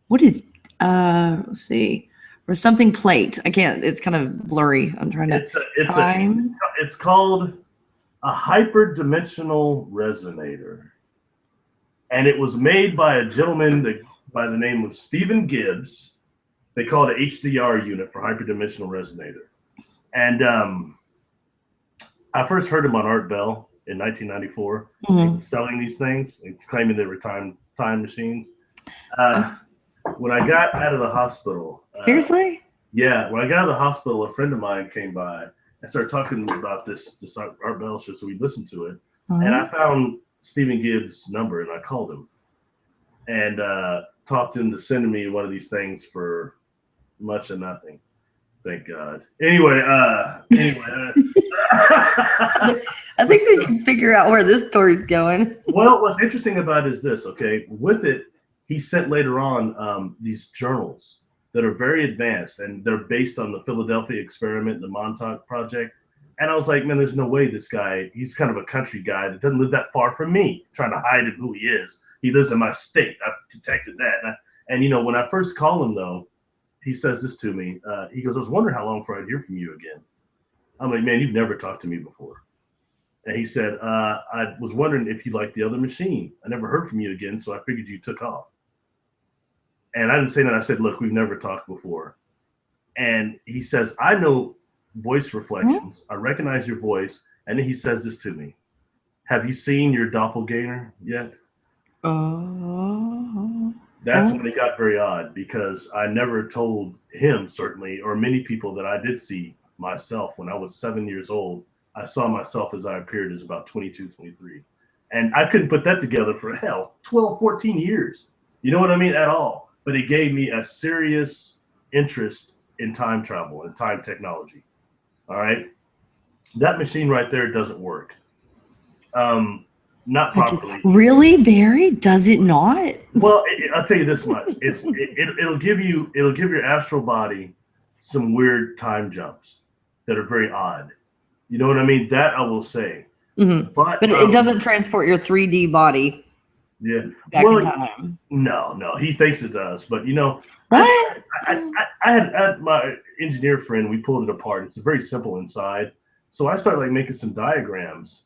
What is, let's see, or something plate. I can't, it's kind of blurry. I'm trying to, time. It's called a hyperdimensional resonator. And it was made by a gentleman by the name of Stephen Gibbs. They call it an HDR unit for hyperdimensional resonator. And I first heard him on Art Bell in 1994. He was selling these things and claiming they were time machines. When I got out of the hospital. Seriously? Yeah, when I got out of the hospital, a friend of mine came by and started talking about this Art Bell show, so we listened to it. And I found Stephen Gibbs' number and I called him and talked him to sending me one of these things for much of nothing. Thank God. Anyway. I think we can figure out where this story's going. Well, what's interesting about it is this, okay? With it, he sent later on these journals that are very advanced, and they're based on the Philadelphia experiment, the Montauk Project. And I was like, man, there's no way this guy, he's kind of a country guy that doesn't live that far from me, trying to hide who he is. He lives in my state. I've detected that. And you know, when I first call him, though, he says this to me. He goes, I was wondering how long before I'd hear from you again. I'm like, man, you've never talked to me before. And he said, I was wondering if you liked the other machine. I never heard from you again, so I figured you took off. And I didn't say that. I said, look, we've never talked before. And he says, I know voice reflections. I recognize your voice. And then he says this to me. Have you seen your doppelganger yet? That's when it got very odd, because I never told him, certainly, or many people, that I did see myself when I was 7 years old. I saw myself as I appeared as about 22, 23. And I couldn't put that together for 12, 14 years. You know what I mean? At all. But it gave me a serious interest in time travel and time technology. All right. That machine right there doesn't work. Not properly. Really, Barry? Does it not? Well, I'll tell you this much. It'll give your astral body some weird time jumps that are very odd. You know what I mean? That I will say. Mm-hmm. But it doesn't transport your 3D body. Yeah. Back in time. No, he thinks it does. But you know, what? I had my engineer friend. We pulled it apart. It's very simple inside. So I started making some diagrams,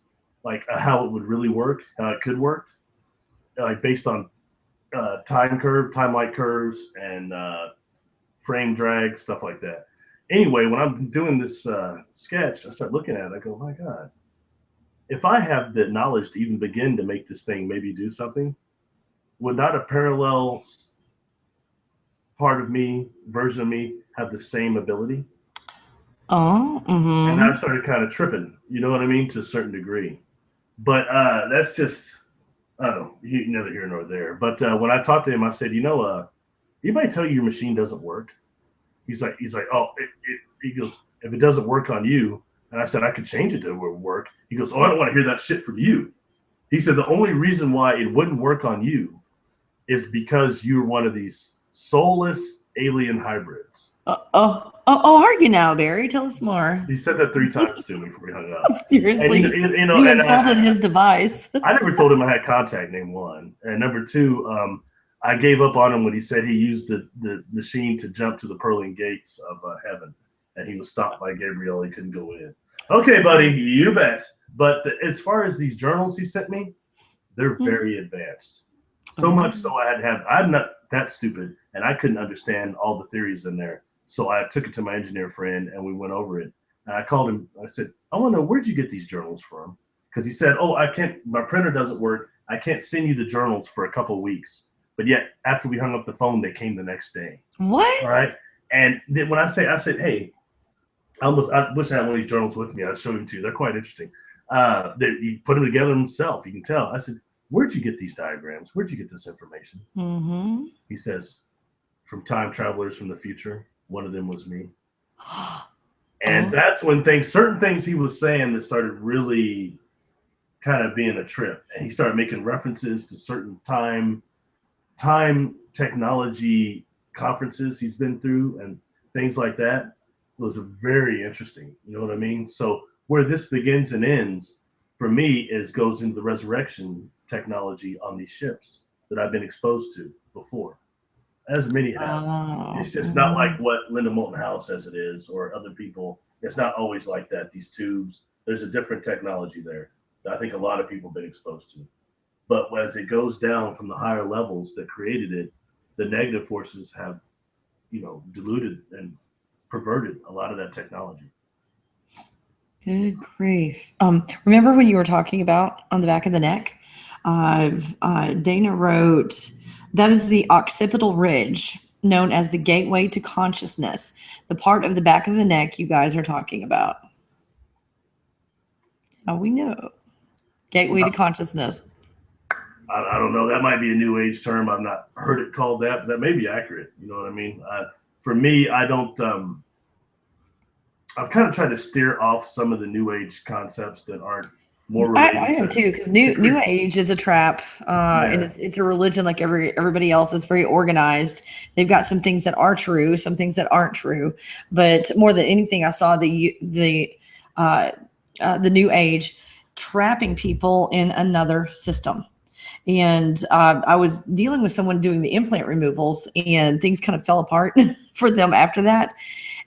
how it would really work, how it could work, based on time-light curves and frame drag, stuff like that. Anyway, when I'm doing this sketch, I start looking at it. I go, my God, if I have the knowledge to even begin to make this thing maybe do something, would not a parallel version of me, have the same ability? And I started kind of tripping, you know what I mean, to a certain degree. But that's just, neither here nor there. But when I talked to him, I said, anybody tell you your machine doesn't work? He's like, oh, he goes, if it doesn't work on you, and I said, I could change it to work. He goes, oh, I don't want to hear that shit from you. He said, the only reason why it wouldn't work on you is because you're one of these soulless alien hybrids. Are you now, Barry? Tell us more. He said that 3 times to me before we hung up. Seriously? And, you insulted his device. I never told him I had contact, name one. And number 2, I gave up on him when he said he used the machine to jump to the pearly gates of heaven. And he was stopped by Gabriel. He couldn't go in. Okay, buddy, you bet. But as far as these journals he sent me, they're very advanced. So much so I'm not that stupid, and I couldn't understand all the theories in there. So I took it to my engineer friend, and we went over it. And I called him. I said, I want to know, where'd you get these journals from? Because he said, oh, I can't, my printer doesn't work. I can't send you the journals for a couple of weeks. But yet, after we hung up the phone, they came the next day. What? All right. And then when I said, hey, I wish I had one of these journals with me. I'd show them to you. They're quite interesting. He put them together himself. You can tell. I said, where'd you get these diagrams? Where'd you get this information? Mm-hmm. He says, from time travelers from the future. One of them was me. And that's when certain things he was saying that started really kind of being a trip. And he started making references to certain time technology conferences he's been through and things like that. It was very interesting. You know what I mean? So where this begins and ends for me goes into the resurrection technology on these ships that I've been exposed to before. as many have. It's just not like what Linda Moulton House says it is, or other people. It's not always like that. These tubes, there's a different technology there that I think a lot of people have been exposed to. But as it goes down from the higher levels that created it, the negative forces have, diluted and perverted a lot of that technology. Good grief. Remember when you were talking about on the back of the neck? Dana wrote, that is the occipital ridge, known as the gateway to consciousness, the part of the back of the neck you guys are talking about. How we know. Gateway to consciousness. I don't know. That might be a new age term. I've not heard it called that, but that may be accurate. You know what I mean? For me, I don't. I've kind of tried to steer off some of the new age concepts that aren't more related. I am too, because new age is a trap, and it's a religion like everybody else. It's very organized. They've got some things that are true, some things that aren't true, but more than anything, I saw the new age trapping people in another system. And I was dealing with someone doing the implant removals, and things kind of fell apart for them after that.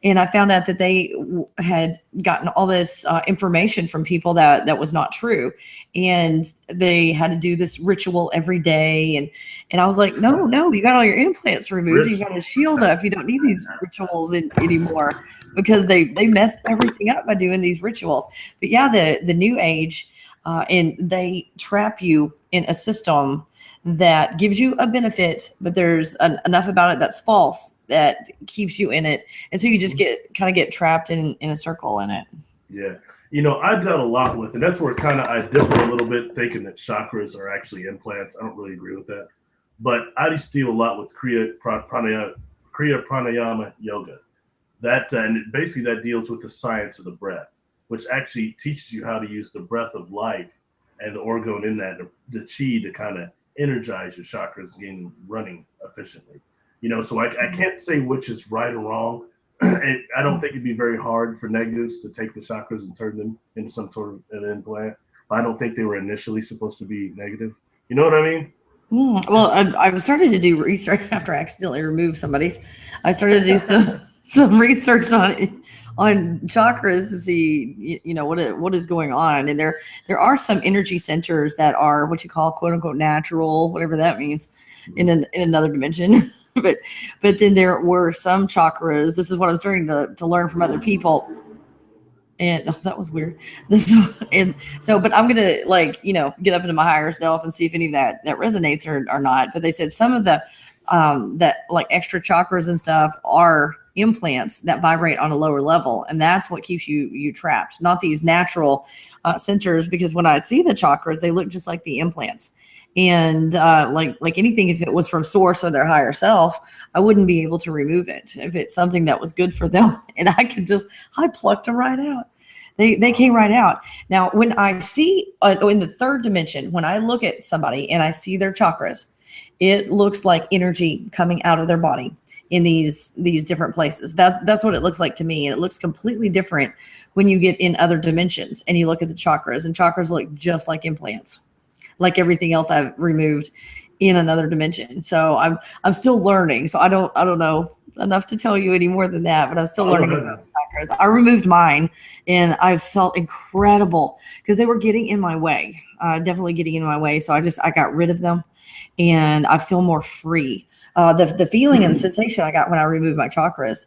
And I found out that they had gotten all this information from people that was not true. And they had to do this ritual every day. And I was like, no, you got all your implants removed. You got a shield up. You don't need these rituals anymore, because they messed everything up by doing these rituals. But yeah, the new age, and they trap you in a system that gives you a benefit, but there's enough about it that's false that keeps you in it. And so you just get trapped in a circle in it. Yeah. I've done a lot with, and that's where kind of I differ a little bit, thinking that chakras are actually implants. I don't really agree with that. But I used to deal a lot with Kriya Pranayama Yoga. And basically that deals with the science of the breath, which actually teaches you how to use the breath of life and the orgone in that, the chi, to kind of energize your chakras and running efficiently. So I can't say which is right or wrong. And I don't think it'd be very hard for negatives to take the chakras and turn them into some sort of an implant. I don't think they were initially supposed to be negative. You know what I mean? Well, I started to do research after I accidentally removed somebody's. I started to do some research on chakras to see, what is going on. And there are some energy centers that are what you call quote unquote natural, whatever that means, in another dimension. but then there were some chakras. This is what I'm starting to learn from other people. And that was weird. But I'm gonna get up into my higher self and see if any of that resonates or not. But they said some of the that like extra chakras and stuff are implants that vibrate on a lower level, and that's what keeps you trapped, not these natural centers. Because when I see the chakras, they look just like the implants. And like anything, if it was from source or their higher self, I wouldn't be able to remove it if it's something that was good for them. And I plucked them right out. They came right out. Now, when I see in the third dimension, when I look at somebody and I see their chakras, it looks like energy coming out of their body in these different places. That's what it looks like to me. And it looks completely different when you get in other dimensions and you look at the chakras, and chakras look just like implants, like everything else I've removed in another dimension. So I'm still learning. So I don't know enough to tell you any more than that, but I'm still learning about chakras. I removed mine and I felt incredible because they were getting in my way, definitely getting in my way. So I got rid of them and I feel more free. The feeling and the sensation I got when I removed my chakras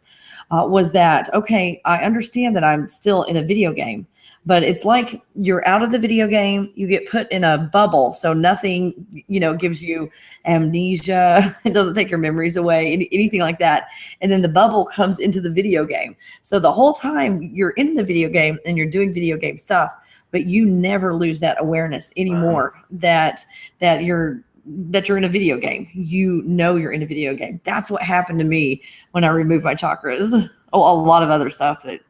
was that, okay, I understand that I'm still in a video game, but it's like you're out of the video game, you get put in a bubble. So nothing, gives you amnesia. It doesn't take your memories away, anything like that. And then the bubble comes into the video game. So the whole time you're in the video game and you're doing video game stuff, but you never lose that awareness anymore that you're in a video game. You're in a video game. That's what happened to me when I removed my chakras. A lot of other stuff that.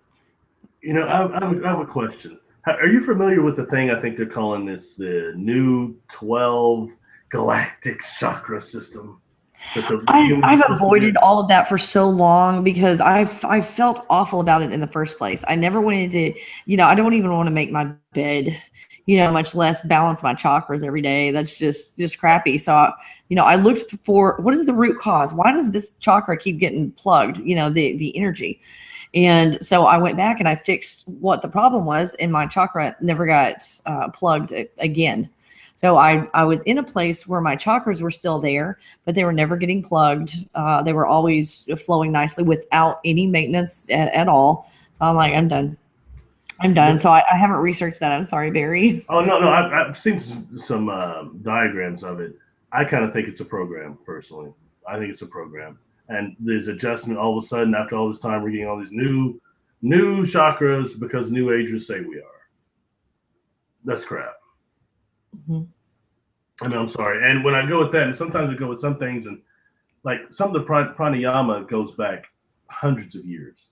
I have a question. Are you familiar with the thing I think they're calling this the new 12 galactic chakra system? I've avoided all of that for so long because I felt awful about it in the first place. I never wanted to, I don't even want to make my bed, much less balance my chakras every day. That's just crappy. So, I looked for what is the root cause? Why does this chakra keep getting plugged? The energy. And so I went back and I fixed what the problem was, and my chakra never got plugged again. So I was in a place where my chakras were still there, but they were never getting plugged. They were always flowing nicely without any maintenance at all. So I'm like, I'm done. So I haven't researched that. I'm sorry, Barry. Oh no, I've seen some diagrams of it. I kind of think it's a program, personally. I think it's a program, and there's adjustment all of a sudden after all this time. We're getting all these new chakras because New Agers say we are. That's crap. Mm-hmm. I mean, I'm sorry. And when I go with that, and sometimes I go with some things, and like some of the pranayama goes back hundreds of years.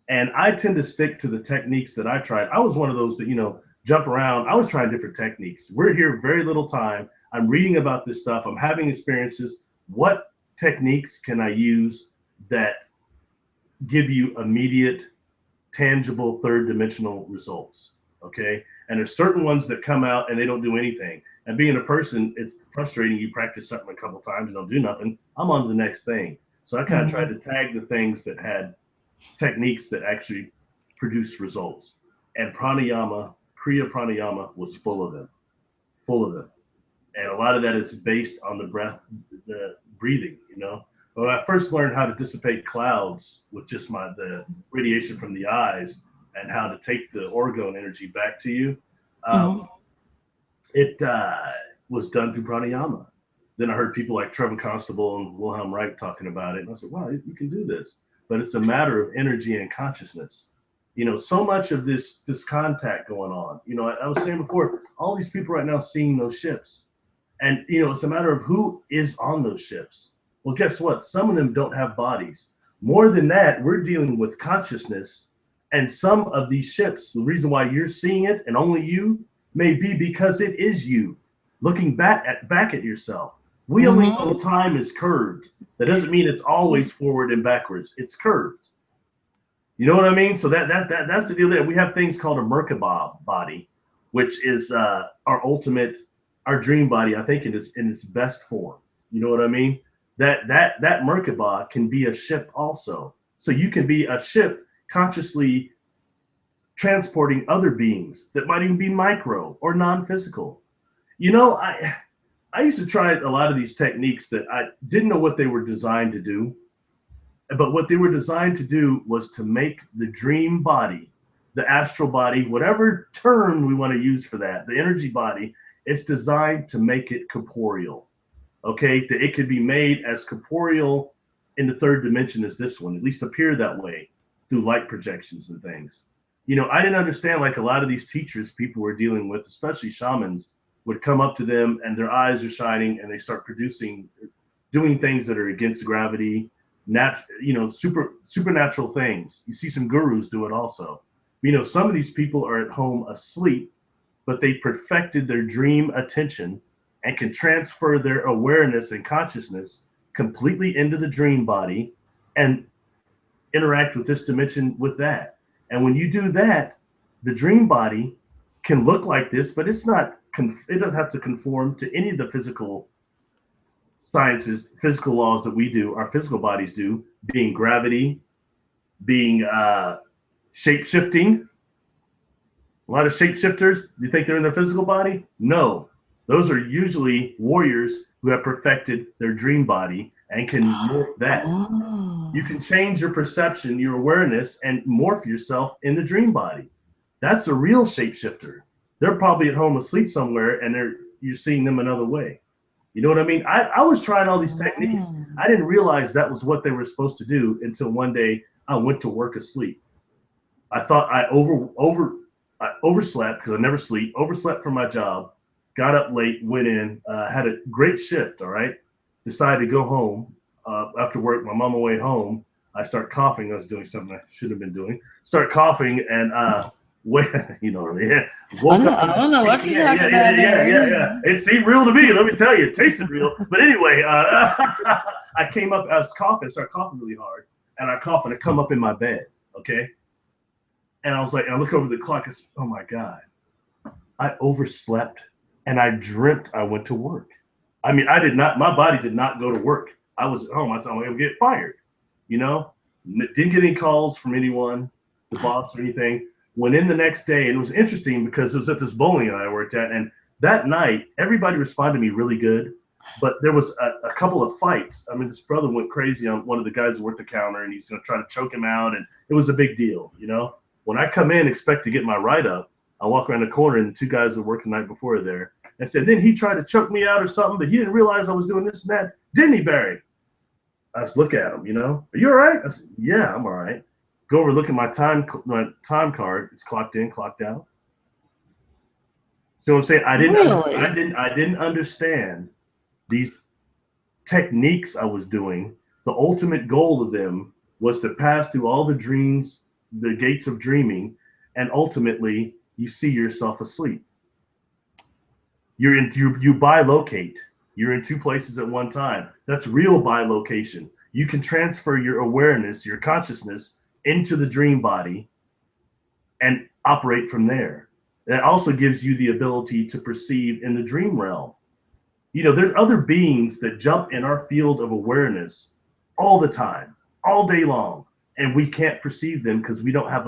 And I tend to stick to the techniques that I tried. I was one of those that, jump around. I was trying different techniques. We're here very little time. I'm reading about this stuff. I'm having experiences. What techniques can I use that give you immediate, tangible, third dimensional results? Okay. And there's certain ones that come out and they don't do anything. And being a person, it's frustrating. You practice something a couple of times and don't do nothing. I'm on to the next thing. So I kind of tried to tag the things that had techniques that actually produce results. And pranayama, Kriya pranayama was full of them. And a lot of that is based on the breath, the breathing, When I first learned how to dissipate clouds with just the radiation from the eyes and how to take the orgone energy back to you, it was done through pranayama. Then I heard people like Trevor Constable and Wilhelm Reich talking about it. And I said, wow, you can do this. But it's a matter of energy and consciousness. So much of this contact going on. I was saying before, all these people right now seeing those ships. And, it's a matter of who is on those ships. Well, guess what? Some of them don't have bodies. More than that, we're dealing with consciousness. And some of these ships, the reason why you're seeing it and only you may be because it is you looking back at yourself. We only know time is curved. That doesn't mean it's always forward and backwards. It's curved. You know what I mean? So that's the deal there. We have things called a Merkaba body, which is our dream body. I think in its best form. You know what I mean? That Merkaba can be a ship also. So you can be a ship consciously transporting other beings that might even be micro or non-physical. I used to try a lot of these techniques that I didn't know what they were designed to do. But what they were designed to do was to make the dream body, the astral body, whatever term we want to use for that, the energy body, it's designed to make it corporeal. Okay, that it could be made as corporeal in the third dimension as this one, at least appear that way through light projections and things. I didn't understand, like a lot of these teachers people were dealing with, especially shamans, would come up to them and their eyes are shining and they start doing things that are against gravity, supernatural things. You see some gurus do it also. Some of these people are at home asleep, but they perfected their dream attention and can transfer their awareness and consciousness completely into the dream body and interact with this dimension with that. And when you do that, the dream body can look like this, but it's not. It doesn't have to conform to any of the physical sciences, physical laws that we do, our physical bodies do, being gravity, being shape-shifting. A lot of shapeshifters, do you think they're in their physical body? No. Those are usually warriors who have perfected their dream body and can morph that. Oh. You can change your perception, your awareness, and morph yourself in the dream body. That's a real shapeshifter. They're probably at home asleep somewhere and you're seeing them another way. You know what I mean? I was trying all these techniques. I didn't realize that was what they were supposed to do until one day I went to work asleep. I thought I overslept because I never sleep, overslept for my job, got up late, went in, had a great shift, all right? Decided to go home after work. My mom away home. I start coughing. I was doing something I should have been doing. Start coughing and yeah. I don't know what you're talking about. Yeah. It seemed real to me. Let me tell you, it tasted real. But anyway, I came up. I was coughing. Started coughing really hard, and I cough and I come up in my bed. Okay, and I was like, I look over the clock. Oh my God, I overslept and I dreamt I went to work. I mean, I did not, my body did not go to work. I was at home. I thought I'm going to get fired, you know? Didn't get any calls from anyone, the boss or anything. Went in the next day, and it was interesting because it was at this bowling alley I worked at, and that night, everybody responded to me really good, but there was a couple of fights. I mean, this brother went crazy on one of the guys who worked the counter, and he's going to try to choke him out, and it was a big deal, you know? When I come in, expect to get my write-up, I walk around the corner, and the two guys that worked the night before are there. I said, then he tried to choke me out or something, but he didn't realize I was doing this and that. Didn't he, Barry? I just look at him, you know, are you all right? I said, yeah, I'm all right. Go over, look at my time card. It's clocked in, clocked out. So I'm saying I didn't understand these techniques I was doing. The ultimate goal of them was to pass through all the dreams, the gates of dreaming, and ultimately you see yourself asleep. You bilocate. You're in two places at one time. That's real bilocation. You can transfer your awareness, your consciousness into the dream body and operate from there. That also gives you the ability to perceive in the dream realm. You know, there's other beings that jump in our field of awareness all the time, all day long, and we can't perceive them because we don't have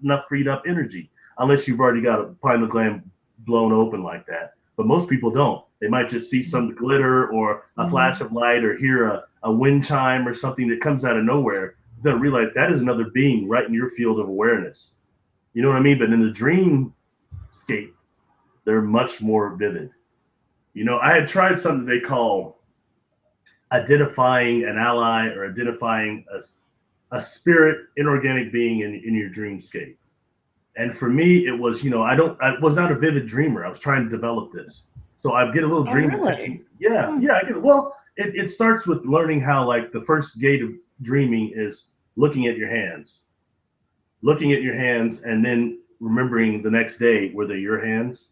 enough freed up energy, unless you've already got a pineal gland blown open like that. But most people don't. They might just see some glitter or a flash of light or hear a wind chime or something that comes out of nowhere. You don't realize that is another being right in your field of awareness. You know what I mean? But in the dreamscape, they're much more vivid. You know, I had tried something they call identifying an ally or identifying a spirit, inorganic being in your dreamscape. And for me, it was, you know, I was not a vivid dreamer. I was trying to develop this. So I get a little dream attention. Yeah, I get it. Well, it starts with learning how, like, the first gate of dreaming is looking at your hands. Looking at your hands and then remembering the next day were they your hands.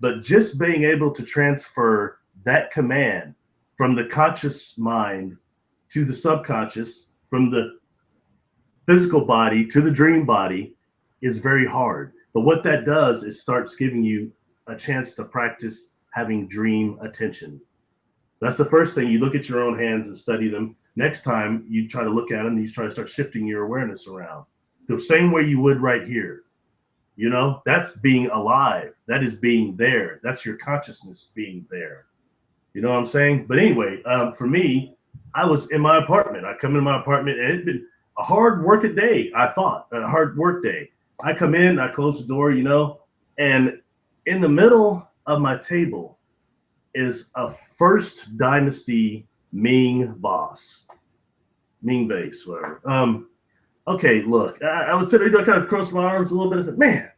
But just being able to transfer that command from the conscious mind to the subconscious, from the physical body to the dream body, is very hard. But what that does is starts giving you a chance to practice having dream attention. That's the first thing. You look at your own hands and study them. Next time you try to look at them, you try to start shifting your awareness around the same way you would right here. You know, that's being alive. That is being there. That's your consciousness being there. You know what I'm saying? But anyway, for me, I was in my apartment. I come in my apartment and it'd been a hard work day. I thought a hard work day. I come in, I close the door, you know, and in the middle of my table is a first dynasty Ming vase, whatever. Okay, look, I was sitting there, kind of crossed my arms a little bit. I said, man,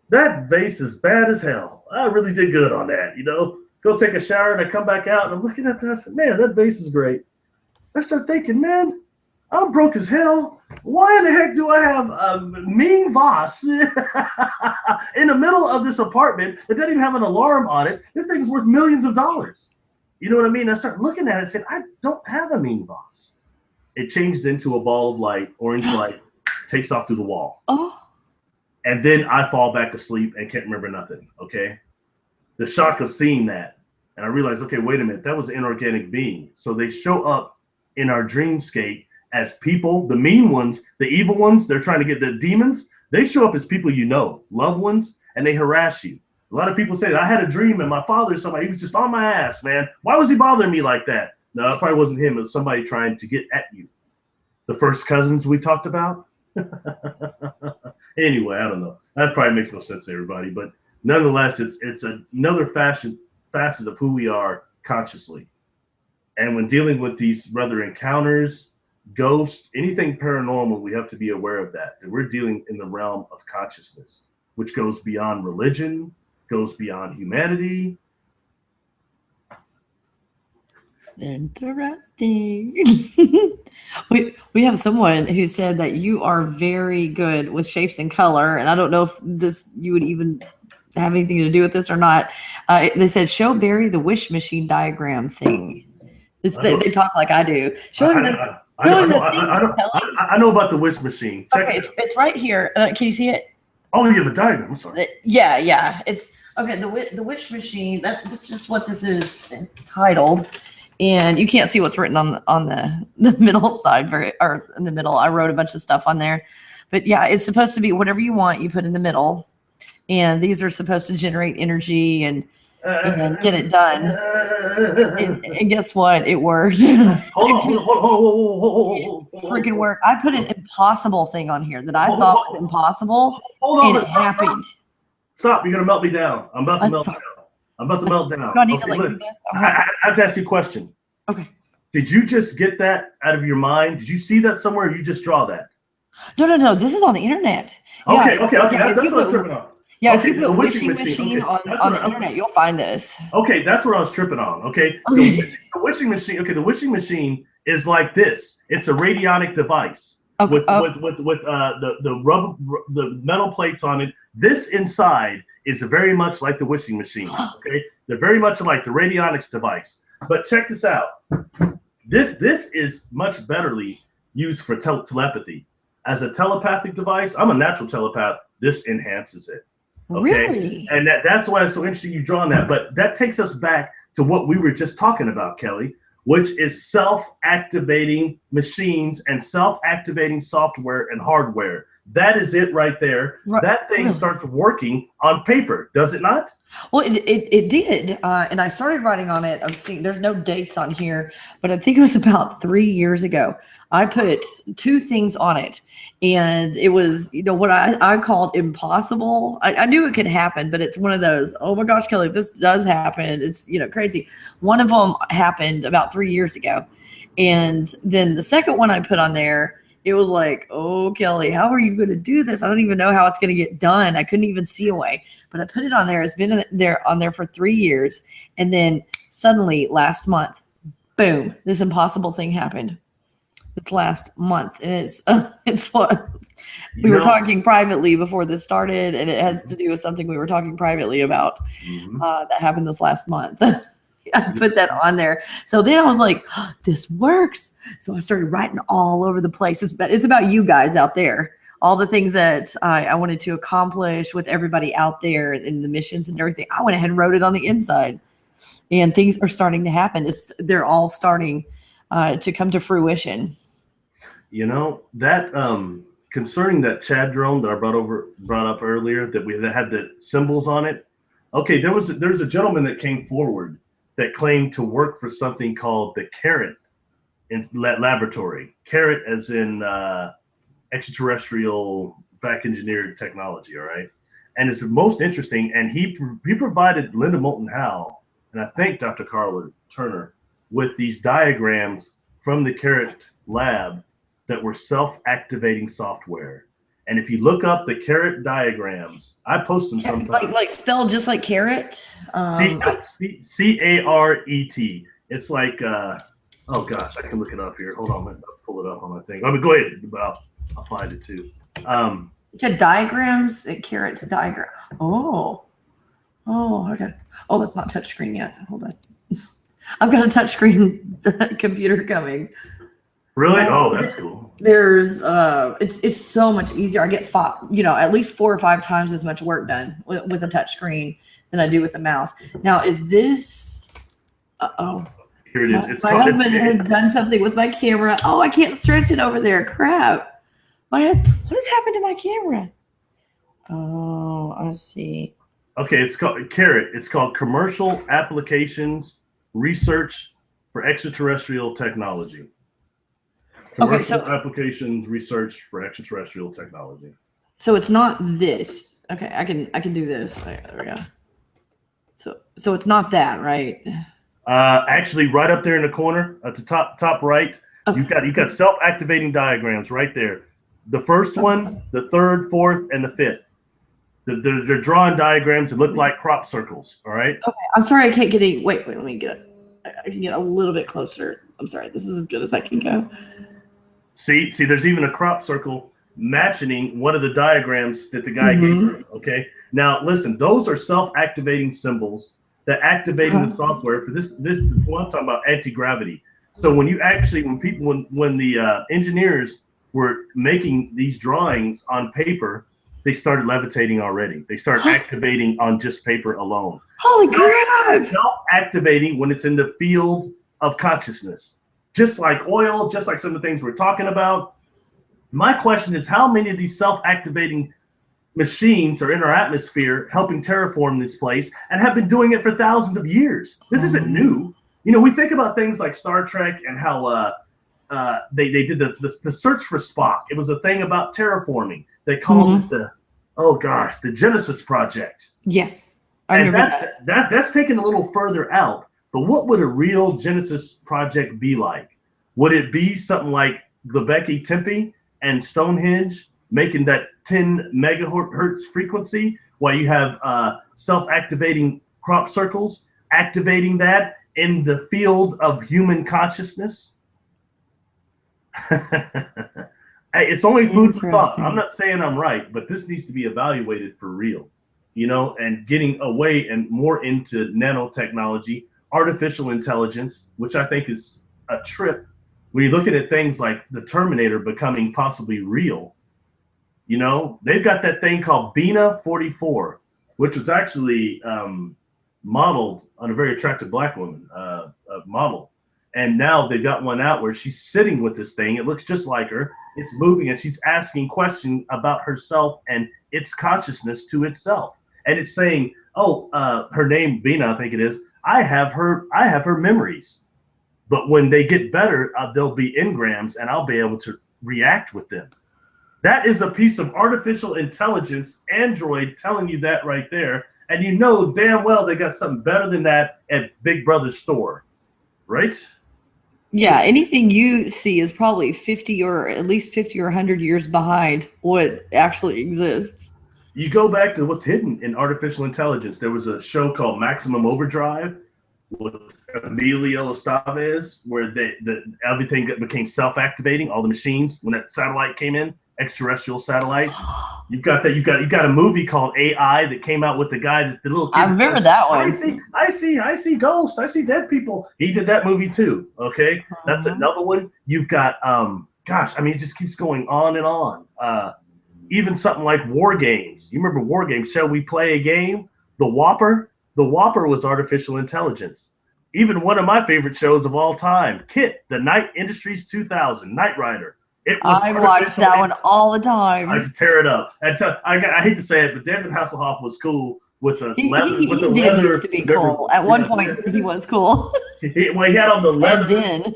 that vase is bad as hell. I really did good on that, you know. Go take a shower and I come back out and I'm looking at that. I said, man, that vase is great. I start thinking, man, I'm broke as hell. Why in the heck do I have a Ming vase in the middle of this apartment that doesn't even have an alarm on it? This thing is worth millions of dollars. You know what I mean? I start looking at it and said, I don't have a Ming vase. It changes into a ball of light, orange light, takes off through the wall. Oh. And then I fall back asleep and can't remember nothing, okay? The shock of seeing that. And I realized, okay, wait a minute, that was an inorganic being. So they show up in our dreamscape as people, the mean ones, the evil ones, they're trying to get the demons. They show up as people you know, loved ones, and they harass you. A lot of people say that I had a dream and my father or somebody, he was just on my ass, man. Why was he bothering me like that? No, it probably wasn't him. It was somebody trying to get at you. The first cousins we talked about. Anyway, I don't know. That probably makes no sense to everybody, but nonetheless, it's another facet of who we are consciously. And when dealing with these brother encounters, ghosts, anything paranormal, we have to be aware of that we're dealing in the realm of consciousness, which goes beyond religion, goes beyond humanity. Interesting. we have someone who said that you are very good with shapes and color, and I don't know if you would even have anything to do with this or not. They said, show Barry the wish machine diagram thing. They talk like I do. I know about the wish machine. Check it's right here. Can you see it? Oh, you have a diagram. I'm sorry. Yeah. It's Okay, the wish machine. That's just what this is titled, and you can't see what's written on the middle side, or in the middle. I wrote a bunch of stuff on there, but yeah, it's supposed to be whatever you want. You put in the middle, and these are supposed to generate energy and get it done. And guess what? It worked. Hold on. Freaking work. I put an impossible thing on here that I thought was impossible, and it happened. Stop! You're gonna melt me down. I'm about to melt down. I'm about to melt down. Do I need to like do this? I have to ask you a question. Okay. Did you just get that out of your mind? Did you see that somewhere? Or you just draw that? No. This is on the internet. Okay. That's what I'm tripping on. Yeah, if you put wishing machine on the internet, you'll find this. Okay, that's what I was tripping on. Okay. The wishing machine. Okay, the wishing machine is like this. It's a radionic device with the rubber, the metal plates on it. This inside is very much like the wishing machine. Okay, they're very much like the radionics device. But check this out. This is much betterly used for telepathy. As a telepathic device, I'm a natural telepath. This enhances it. Okay? Really? And that's why it's so interesting you drawing that. But that takes us back to what we were just talking about, Kelly, which is self-activating machines and self-activating software and hardware. That is it right there. Right. That thing starts working on paper, does it not? Well, it did. And I started writing on it. I'm seeing there's no dates on here, but I think it was about 3 years ago. I put 2 things on it, and it was, what I called impossible. I knew it could happen, but it's one of those, oh my gosh, Kelly, if this does happen, it's, crazy. One of them happened about 3 years ago. And then the second one I put on there, it was like, oh, Kelly, how are you going to do this? I don't even know how it's going to get done. I couldn't even see a way, but I put it on there. It's been on there for 3 years. And then suddenly last month, boom, this impossible thing happened. This last month. And it's what we were talking privately before this started. And it has to do with something we were talking privately about that happened this last month. I put that on there. So then I was like, oh, this works. So I started writing all over the place. It's about you guys out there. All the things that I wanted to accomplish with everybody out there in the missions and everything. I went ahead and wrote it on the inside. And things are starting to happen. They're all starting to come to fruition. That concerning that Chad drone that I brought up earlier that had the symbols on it. Okay, there's a gentleman that came forward that claimed to work for something called the Carrot in laboratory. Carrot as in extraterrestrial back engineered technology, all right? And it's the most interesting, and he provided Linda Moulton Howe, and I think Dr. Carla Turner, with these diagrams from the Carrot lab that were self-activating software. And if you look up the Carrot diagrams, I post them sometimes. Like spelled just like carrot? C-A-R-E-T. It's like, oh gosh, I can look it up here. Hold on, I'll pull it up on my thing. I mean, go ahead. I'll find it too. It said diagrams, Carrot diagram. Oh, okay. Oh, that's not touchscreen yet. Hold on. I've got a touchscreen computer coming. Really? Oh, that's cool. There's it's so much easier. I get at least 4 or 5 times as much work done with a touch screen than I do with the mouse. Now, is this here it is. My husband has done something with my camera. Oh, I can't stretch it over there. Crap. What has happened to my camera? Oh, I see. Okay, it's called Carrot. It's called Commercial Applications Research for Extraterrestrial Technology. Commercial Applications Research for Extraterrestrial Technology. So it's not this. Okay, I can do this. There we go. So it's not that, right? Actually, right up there in the corner at the top right, okay. You've got self-activating diagrams right there. The first one, the third, fourth, and the fifth. They're drawing diagrams that look like crop circles. All right. Okay. I'm sorry, I can't get any. Wait. Let me get it. I can get a little bit closer. I'm sorry. This is as good as I can go. See, there's even a crop circle matching one of the diagrams that the guy gave her. Okay. Now, listen, those are self-activating symbols that activating the software for this. What I'm talking about, anti-gravity. So when the engineers were making these drawings on paper, they started levitating already. They start activating on just paper alone. Holy crap! Self-activating when it's in the field of consciousness. Just like oil, just like some of the things we're talking about. My question is, how many of these self-activating machines are in our atmosphere helping terraform this place and have been doing it for thousands of years? This isn't new. You know, we think about things like Star Trek and how they did the search for Spock. It was a thing about terraforming. They called it the Genesis Project. Yes, I remember that's taken a little further out. But what would a real Genesis Project be like? Would it be something like Göbekli Tepe and Stonehenge making that 10 megahertz frequency while you have self-activating crop circles activating that in the field of human consciousness? Hey, it's only food for thought. I'm not saying I'm right, but this needs to be evaluated for real, you know, and getting away and more into nanotechnology, artificial intelligence, which I think is a trip. When you're looking at things like the Terminator becoming possibly real, you know, they've got that thing called Bina 44, which was actually modeled on a very attractive black woman, model. And now they've got one out where she's sitting with this thing. It looks just like her. It's moving, and she's asking questions about herself and its consciousness to itself. And it's saying, "Oh, her name Bina, I think it is. I have her memories. But when they get better, they'll be engrams, and I'll be able to react with them." That is a piece of artificial intelligence, Android, telling you that right there. And you know damn well they got something better than that at Big Brother's store, right? Yeah, anything you see is probably 50 or at least 50 or 100 years behind what actually exists. You go back to what's hidden in artificial intelligence. There was a show called Maximum Overdrive with Emilio Estevez, where everything became self-activating, all the machines, when that satellite came in, extraterrestrial satellite. You've got a movie called AI that came out with the guy, the little kid. I remember that one. I see ghosts. I see dead people. He did that movie too. Okay, that's another one. You've got gosh, I mean, it just keeps going on and on. Even something like War Games. You remember War Games? Shall we play a game? The Whopper. The Whopper was artificial intelligence. Even one of my favorite shows of all time, KIT, the Night Industries 2000, Knight Rider. I watched that one all the time. I used to tear it up. I hate to say it, but David Hasselhoff was cool with the leather. He did used to be cool. At one point, he was cool. He had on the leather. And then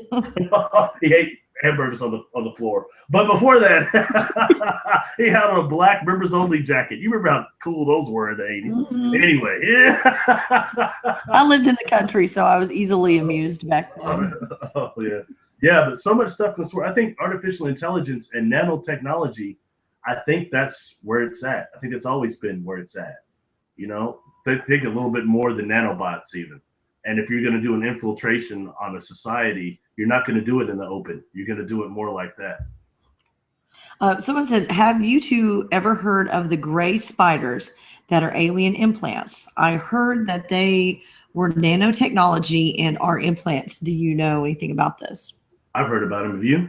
he ate hamburgers on the floor. But before that, he had on a black members only jacket. You remember how cool those were in the 80s. Mm-hmm. Anyway, yeah. I lived in the country, so I was easily amused back then. Oh yeah. Yeah, but so much stuff goes through. I think artificial intelligence and nanotechnology, I think that's where it's at. I think it's always been where it's at. You know, think a little bit more than nanobots even. And if you're going to do an infiltration on a society, you're not going to do it in the open. You're going to do it more like that. Someone says, have you two ever heard of the gray spiders that are alien implants? I heard that they were nanotechnology and are implants. Do you know anything about this? I've heard about them. Have you?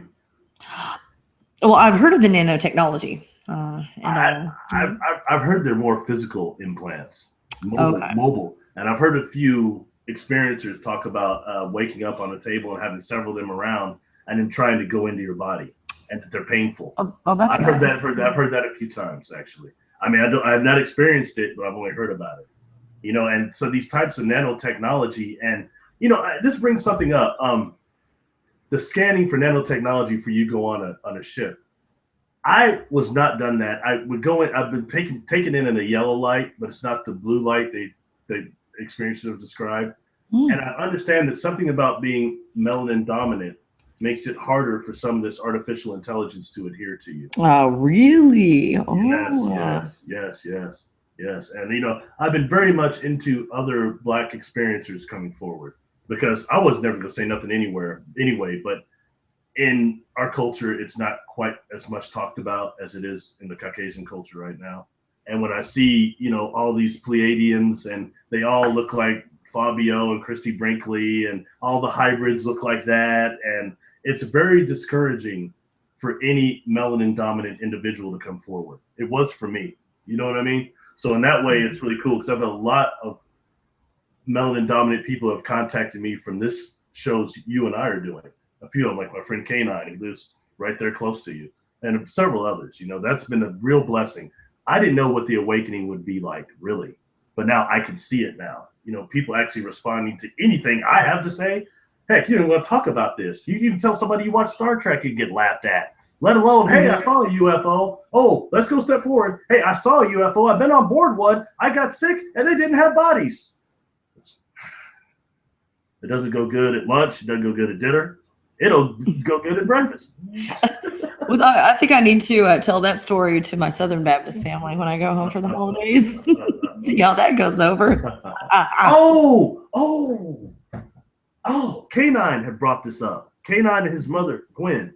Well, I've heard of the nanotechnology. I've heard they're more physical implants, mobile. And I've heard a few experiencers talk about waking up on a table and having several of them around and then trying to go into your body, and that they're painful. That's I've heard that a few times, actually. I mean, I have not experienced it, but I've only heard about it. You know, and so these types of nanotechnology, and you know, this brings something up. The scanning for nanotechnology for you go on a ship. I was not done that. I would go in. I've been taken in a yellow light, but it's not the blue light they experiencers have described. And I understand that something about being melanin dominant makes it harder for some of this artificial intelligence to adhere to you. Oh, really? Oh. Yes. And you know, I've been very much into other Black experiencers coming forward, because I was never going to say nothing anyway, but in our culture, it's not quite as much talked about as it is in the Caucasian culture right now. And when I see, you know, all these Pleiadians, and they all look like Fabio and Christy Brinkley, and all the hybrids look like that, and it's very discouraging for any melanin dominant individual to come forward. It was for me. You know what I mean? So in that way, it's really cool because I've had a lot of melanin dominant people have contacted me from this shows you and I are doing. A few of them, like my friend K9, who lives right there close to you, and several others. You know, that's been a real blessing. I didn't know what the awakening would be like, really, but now I can see it now. You know, people actually responding to anything I have to say. Heck, you don't want to talk about this. You can tell somebody you watch Star Trek and get laughed at. Let alone, hey, I saw a UFO. Oh, let's go step forward. Hey, I saw a UFO. I've been on board one. I got sick, and they didn't have bodies. It doesn't go good at lunch. It doesn't go good at dinner. It'll go good at breakfast. Well, I think I need to tell that story to my Southern Baptist family when I go home for the holidays. See how that goes over. K9 had brought this up. K9 and his mother, Gwen.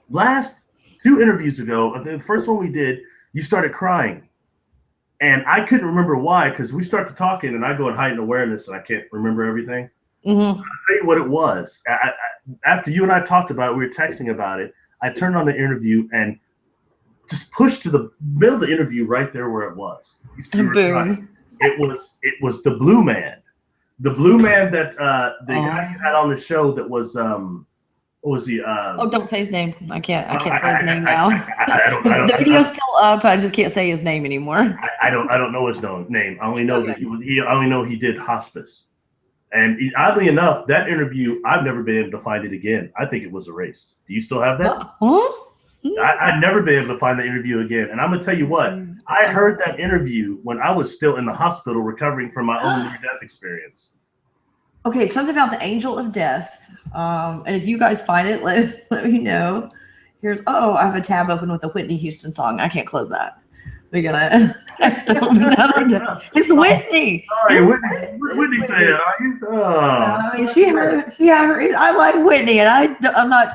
Last 2 interviews ago, I think the first one we did, you started crying. And I couldn't remember why, because we started talking and I go in heightened awareness and I can't remember everything. I'll tell you what it was. After you and I talked about it, we were texting about it. I turned on the interview and just pushed to the middle of the interview right there where it was. Boom. It was the blue man. The blue man that the guy you had on the show that was what was he? Don't say his name. I can't say his name now. The video's still up. I just can't say his name anymore. I don't know his name. I only know that I only know he did hospice. And oddly enough, that interview, I've never been able to find it again. I think it was erased. Do you still have that? I've never been able to find the interview again. And I'm going to tell you what, I heard that interview when I was still in the hospital recovering from my own near-death experience. Okay, something about the angel of death. And if you guys find it, let me know. I have a tab open with a Whitney Houston song. I can't close that. We're gonna have to open another tab. It's Whitney. Sorry, Whitney fan, are you? I mean, she I like Whitney, and I'm not.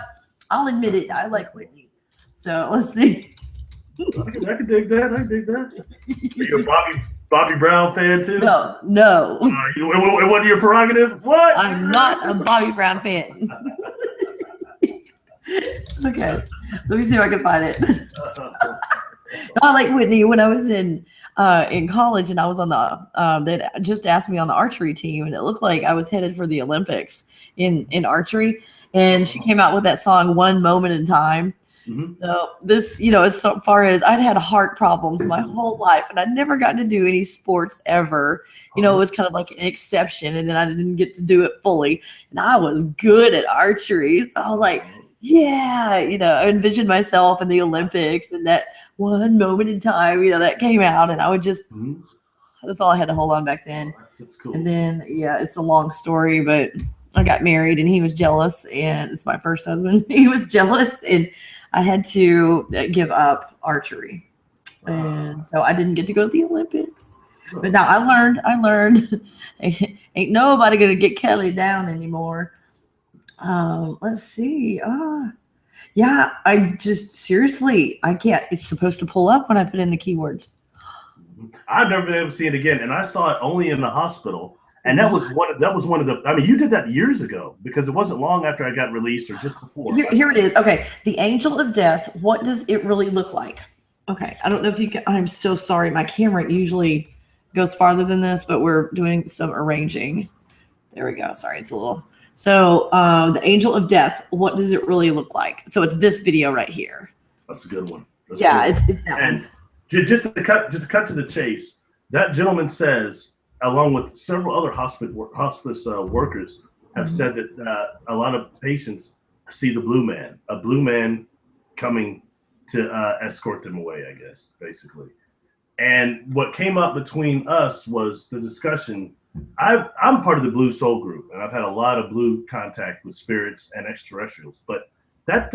I'll admit it. I like Whitney. So let's see. I can dig that. I dig that. Are you a Bobby Brown fan too? No. It wasn't your prerogative? What? I'm not a Bobby Brown fan. Okay, let me see if I can find it. I like Whitney. When I was in college and I was on the they just asked me on the archery team, and it looked like I was headed for the Olympics in archery, and she came out with that song "One Moment in Time." So this, as so far as I'd had heart problems my whole life, and I'd never gotten to do any sports ever. It was kind of like an exception, and then I didn't get to do it fully. And I was good at archery, so I was like, yeah, I envisioned myself in the Olympics, and that one moment in time, that came out, and I would just, that's all I had to hold on back then. That's cool. And then, it's a long story, but I got married, and he was jealous, and it's my first husband. He was jealous, and I had to give up archery. And so I didn't get to go to the Olympics. But now I learned ain't nobody going to get Kelli down anymore. Let's see. Yeah, I just seriously, I can't. It's supposed to pull up when I put in the keywords. I've never been able to see it again, and I saw it only in the hospital. And that was one of the. I mean, you did that years ago because it wasn't long after I got released or just before. Here it is. Okay, the angel of death. What does it really look like? Okay, I don't know if you can. I'm so sorry. My camera usually goes farther than this, but we're doing some arranging. There we go. Sorry, it's a little. So the angel of death. What does it really look like? So it's this video right here. That's a good one. It's that and one. Just to cut to the chase, that gentleman says, along with several other hospice workers, have said that a lot of patients see the blue man, a blue man coming to escort them away, I guess, basically. And what came up between us was the discussion. I'm part of the Blue Soul group, and I've had a lot of blue contact with spirits and extraterrestrials, but that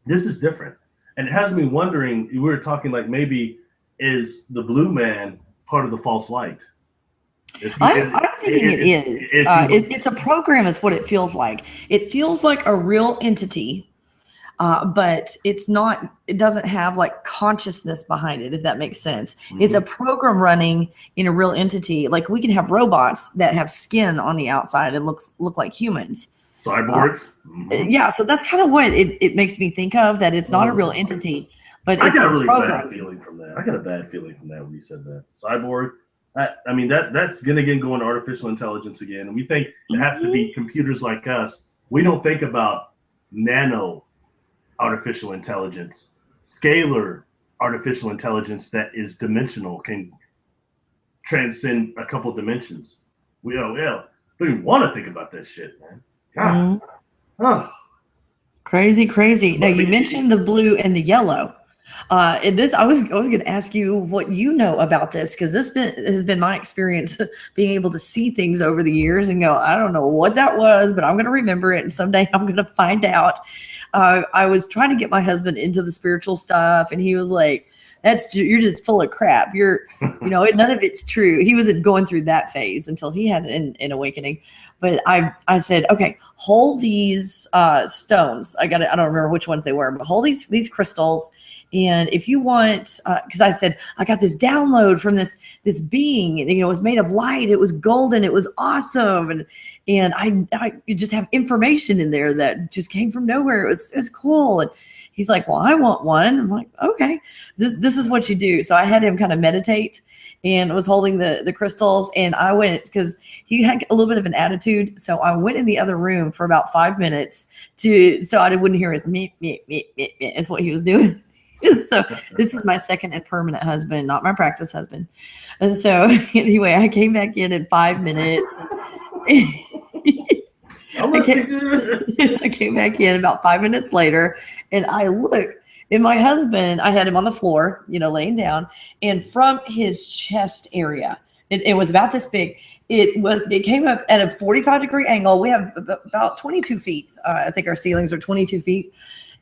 this is different. And it has me wondering, we were talking like maybe is the blue man part of the false light? I'm thinking it is. It's a program is what it feels like. It feels like a real entity, but it's not. It doesn't have like consciousness behind it, if that makes sense. It's a program running in a real entity. Like we can have robots that have skin on the outside and look like humans. Cyborgs. Yeah, so that's kind of what it makes me think of, that it's not a real entity, But I it's got a really bad programming. feeling from that. I got a bad feeling from that when you said that. Cyborg. I mean, that's going to get going artificial intelligence again. And we think it has to be computers like us. We don't think about nano artificial intelligence, scalar artificial intelligence that is dimensional, can transcend a couple dimensions. We don't even want to think about that shit, man. God. Oh. Crazy. Now you mentioned the blue and the yellow. And this I was going to ask you what you know about this, because has been my experience being able to see things over the years and go, I don't know what that was, but I'm going to remember it, and someday I'm going to find out. I was trying to get my husband into the spiritual stuff, and he was like, you're just full of crap. None of it's true. He was going through that phase until he had an awakening. But I said, okay, hold these stones. I don't remember which ones they were, but hold these crystals. And if you want, because I said, I got this download from this being, and, it was made of light. It was golden. It was awesome. And I just have information in there that just came from nowhere. It was cool. And he's like, well, I want one. I'm like, okay, this is what you do. So I had him kind of meditate and was holding the crystals. And I went, because he had a little bit of an attitude. So I went in the other room for about 5 minutes so I wouldn't hear his me, is what he was doing. So this is my second and permanent husband, not my practice husband. And so anyway, I came back in 5 minutes. I came back in about 5 minutes later, and I look, and my husband, I had him on the floor, laying down, and from his chest area, it was about this big. It came up at a 45-degree angle. We have about 22 feet. I think our ceilings are 22 feet.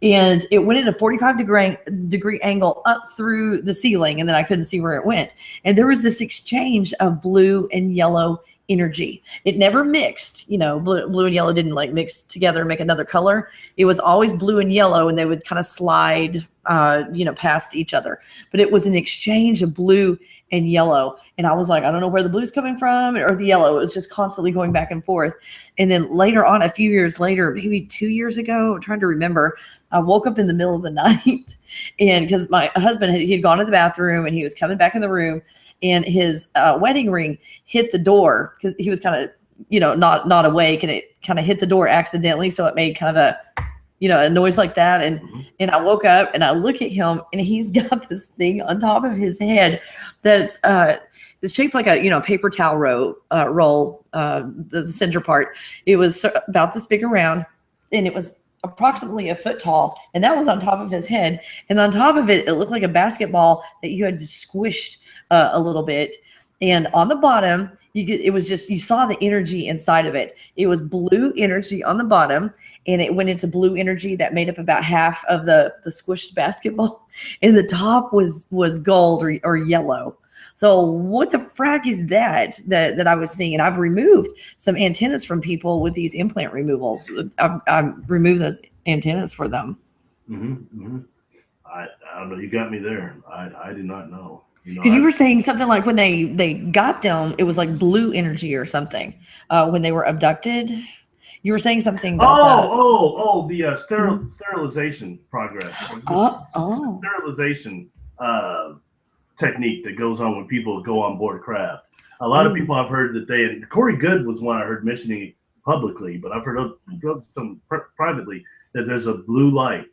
And it went at a 45-degree angle up through the ceiling, and then I couldn't see where it went. And there was this exchange of blue and yellow energy. It never mixed, blue and yellow didn't like mix together and make another color. It was always blue and yellow, and they would kind of slide, past each other. But it was an exchange of blue and yellow. And I was like, I don't know where the blue's coming from or the yellow. It was just constantly going back and forth. And then later on, a few years later, maybe 2 years ago, I'm trying to remember, I woke up in the middle of the night, and because my husband he had gone to the bathroom, and he was coming back in the room, and his wedding ring hit the door, because he was kind of, not awake, and it kind of hit the door accidentally. So it made kind of a noise like that. And I woke up, and I look at him, and he's got this thing on top of his head that's it's shaped like a paper towel roll, the center part. It was about this big around, and it was approximately a foot tall, and that was on top of his head. And on top of it, it looked like a basketball that you had squished a little bit. And on the bottom, you saw the energy inside of it. It was blue energy on the bottom, and it went into blue energy that made up about half of the squished basketball. And the top was gold or yellow. So what the frack is that I was seeing? And I've removed some antennas from people with these implant removals. I've removed those antennas for them. I don't know. You got me there. I do not know. Because you were saying something like when they got them, it was like blue energy or something. When they were abducted, you were saying something about that. The sterilization progress. Sterilization technique that goes on when people go on board craft. A lot of people I've heard that and Corey Good was one I heard mentioning publicly, but I've heard of some privately that there's a blue light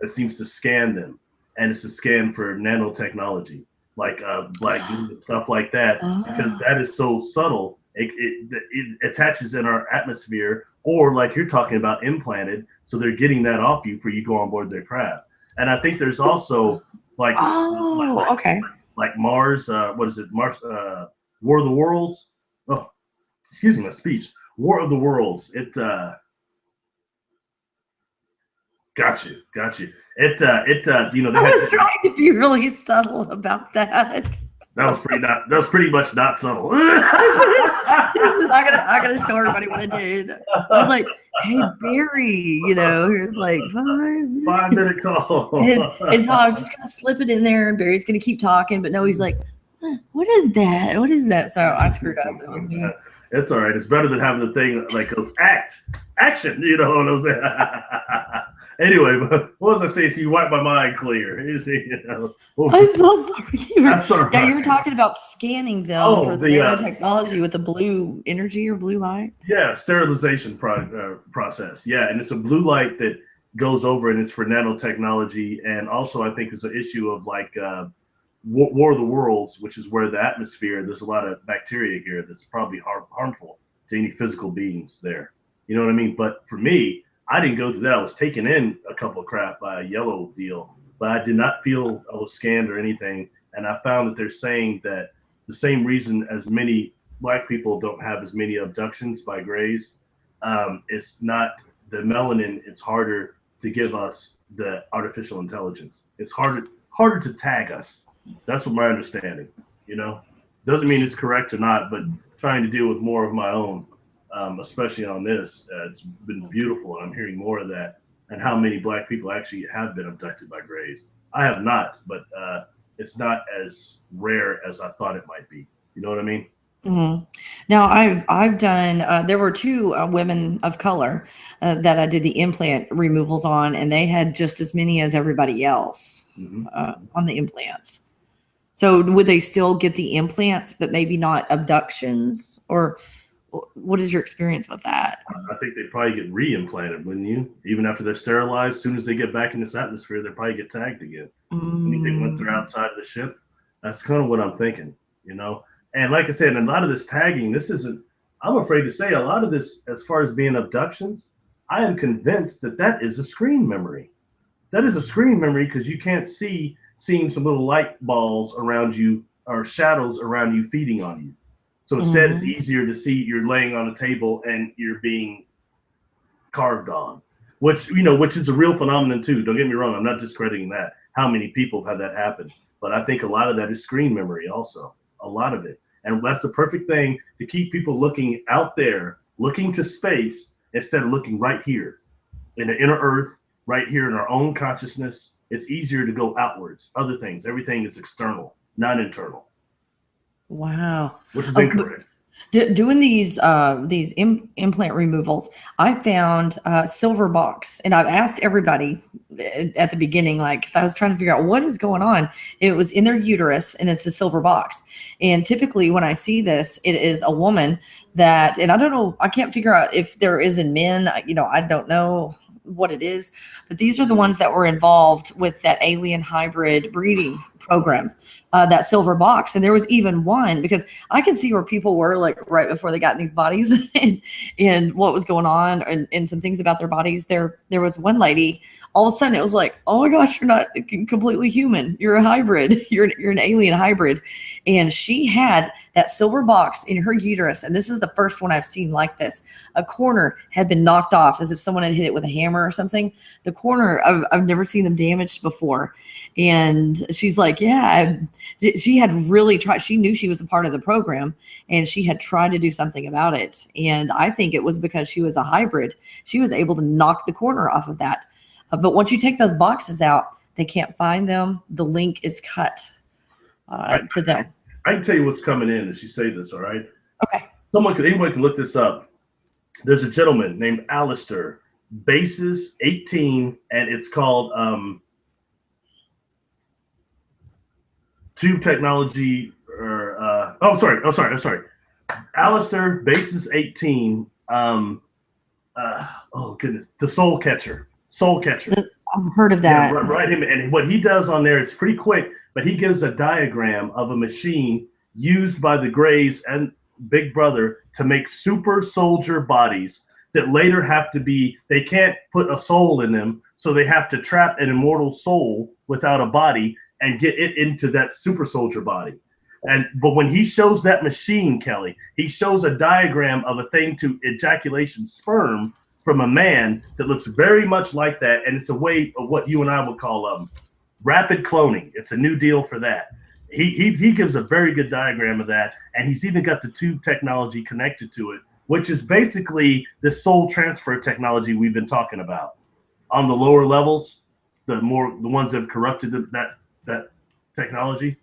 that seems to scan them, and it's a scan for nanotechnology, like black goo and stuff like that, because that is so subtle. It attaches in our atmosphere, or like you're talking about, implanted, so they're getting that off you for you go on board their craft. And I think there's also like Mars, what is it? Mars, War of the Worlds. Oh, excuse me, my speech. War of the Worlds. It got you. It I was trying to be really subtle about that. That was pretty much not subtle. I gotta show everybody what I did. I was like, hey Barry, here's like 5 minute call. And so I was just gonna slip it in there, and Barry's gonna keep talking, but no, he's like, what is that? So I screwed up. It was me. It's all right. It's better than having the thing like goes action. You know what I'm saying? Anyway, but what was I saying? So you wipe my mind clear. You know, I'm so sorry. that's all Yeah, you were right. talking about scanning them Oh, for the nanotechnology with the blue energy or blue light. yeah, sterilization process. Yeah, and it's a blue light that goes over, and it's for nanotechnology. And also, I think it's an issue of like War of the Worlds, which is where the atmosphere, there's a lot of bacteria here that's probably harmful to any physical beings there. You know what I mean? But for me, I didn't go through that. I was taken in a couple of crap by a yellow deal, but I did not feel I was scanned or anything. And I found that they're saying that the same reason as many black people don't have as many abductions by grays, it's not the melanin. It's harder to give us the artificial intelligence. It's harder to tag us. That's what my understanding. You know, doesn't mean it's correct or not, but trying to deal with more of my own, especially on this, it's been beautiful, and I'm hearing more of that. And how many black people actually have been abducted by grays? I have not, but it's not as rare as I thought it might be. You know what I mean? Mm-hmm. Now I've done. There were two women of color that I did the implant removals on, and they had just as many as everybody else on the implants. So would they still get the implants, but maybe not abductions? Or what is your experience with that? I think they probably get re-implanted, wouldn't you? Even after they're sterilized, as soon as they get back in this atmosphere, they probably get tagged again. Anything once they're outside of the ship, that's kind of what I'm thinking, you know. And like I said, a lot of this tagging, this isn't. I'm afraid to say a lot of this, as far as being abductions, I am convinced that that is a screen memory. That is a screen memory because you can't seeing some little light balls around you or shadows around you feeding on you. So instead, it's easier to see you're laying on a table and you're being carved on, which is a real phenomenon too. Don't get me wrong. I'm not discrediting that. How many people have had that happen? But I think a lot of that is screen memory also, a lot of it. And that's the perfect thing to keep people looking out there, looking to space instead of looking right here in the inner earth, right here in our own consciousness. It's easier to go outwards. Other things, everything is external, not internal. Wow. Which is incorrect. Doing these implant removals, I found a silver box, and I've asked everybody at the beginning, like, because I was trying to figure out what is going on. It was in their uterus, and it's a silver box. And typically, when I see this, it is a woman that, and I don't know, I can't figure out if there is in men. You know, I don't know what it is, but these are the ones that were involved with that alien hybrid breeding program, that silver box. And there was even one, because I could see where people were like right before they got in these bodies and what was going on, and some things about their bodies. There was one lady, all of a sudden it was like, oh my gosh, you're not completely human. You're a hybrid. You're an alien hybrid. And she had that silver box in her uterus. And this is the first one I've seen like this. A corner had been knocked off as if someone had hit it with a hammer or something. The corner, I've never seen them damaged before. And she's like, yeah, she had really tried. She knew she was a part of the program, and she had tried to do something about it. And I think it was because she was a hybrid. She was able to knock the corner off of that. But once you take those boxes out, they can't find them. The link is cut to them. I can tell you what's coming in as you say this, all right? Okay. Anybody can look this up. There's a gentleman named Alistair, bases 18, and it's called Tube Technology, or sorry. Alistair, bases 18. Oh goodness, the Soul Catcher. I've heard of that. Yeah, right. And what he does on there, it's pretty quick, but he gives a diagram of a machine used by the Greys and Big Brother to make super soldier bodies that later have to be, they can't put a soul in them, so they have to trap an immortal soul without a body and get it into that super soldier body. But when he shows that machine, Kelly, he shows a diagram of a thing to ejaculation sperm from a man that looks very much like that, and it's a way of what you and I would call rapid cloning. It's a new deal for that. He gives a very good diagram of that, and he's even got the tube technology connected to it, which is basically the soul transfer technology we've been talking about. On the lower levels, the ones that have corrupted that technology.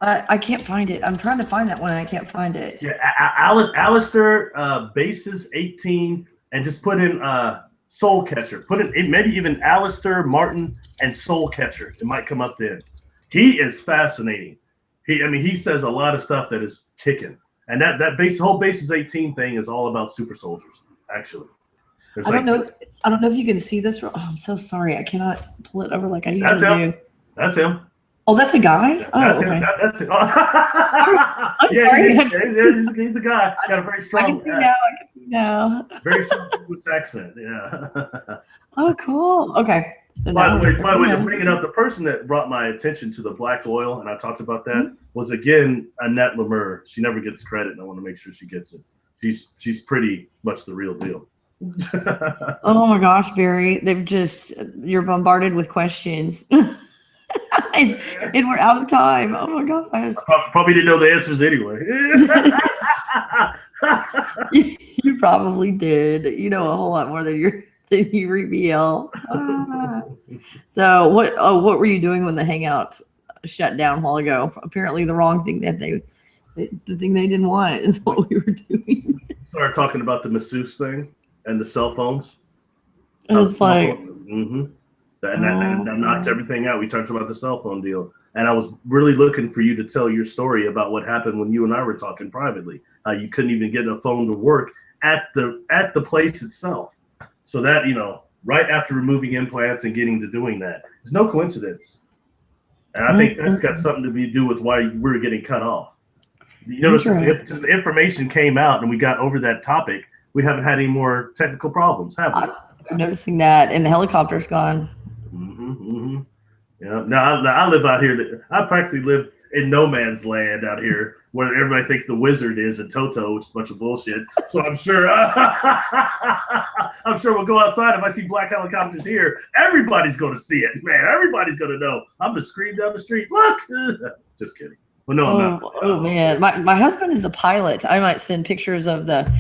I can't find it. I'm trying to find that one and I can't find it. Yeah, Alistair bases 18, and just put in Soul Catcher. Put in maybe even Alistair Martin and Soul Catcher. It might come up then. He is fascinating. He says a lot of stuff that is kicking. And that whole bases 18 thing is all about super soldiers, actually. I don't know if you can see this. Oh, I'm so sorry. I cannot pull it over like I usually do. That's him. Oh, that's a guy? Oh, that's okay. him. That's him. He's a guy. Got a very strong. I can see now. Very strong English accent. Yeah. Oh, cool. Okay. So by the way, to bring it up, the person that brought my attention to the black oil, and I talked about that, was again Annette Lemur. She never gets credit, and I want to make sure she gets it. She's pretty much the real deal. Oh my gosh, Barry! You're bombarded with questions. And we're out of time. Oh my gosh. Probably didn't know the answers anyway. You probably did. You know a whole lot more than you reveal. So what were you doing when the Hangout shut down a while ago? Apparently the wrong thing the thing they didn't want is what we were doing. Started talking about the masseuse thing and the cell phones. And it's like that knocked everything out. We talked about the cell phone deal, and I was really looking for you to tell your story about what happened when you and I were talking privately. You couldn't even get a phone to work at the place itself. So that, right after removing implants and getting to doing that, there's no coincidence. And I think that's got something to do with why we're getting cut off. Since the information came out and we got over that topic, we haven't had any more technical problems, have we? I'm noticing that, and the helicopter's gone. Yeah. Now I live out here. I practically live in no man's land out here, where everybody thinks the wizard is a Toto, which is a bunch of bullshit. So I'm sure we'll go outside. If I see black helicopters here, everybody's going to see it, man. Everybody's going to know. I'm just scream down the street. Look, just kidding. Well, no, I'm not. Oh man, my husband is a pilot. I might send pictures of the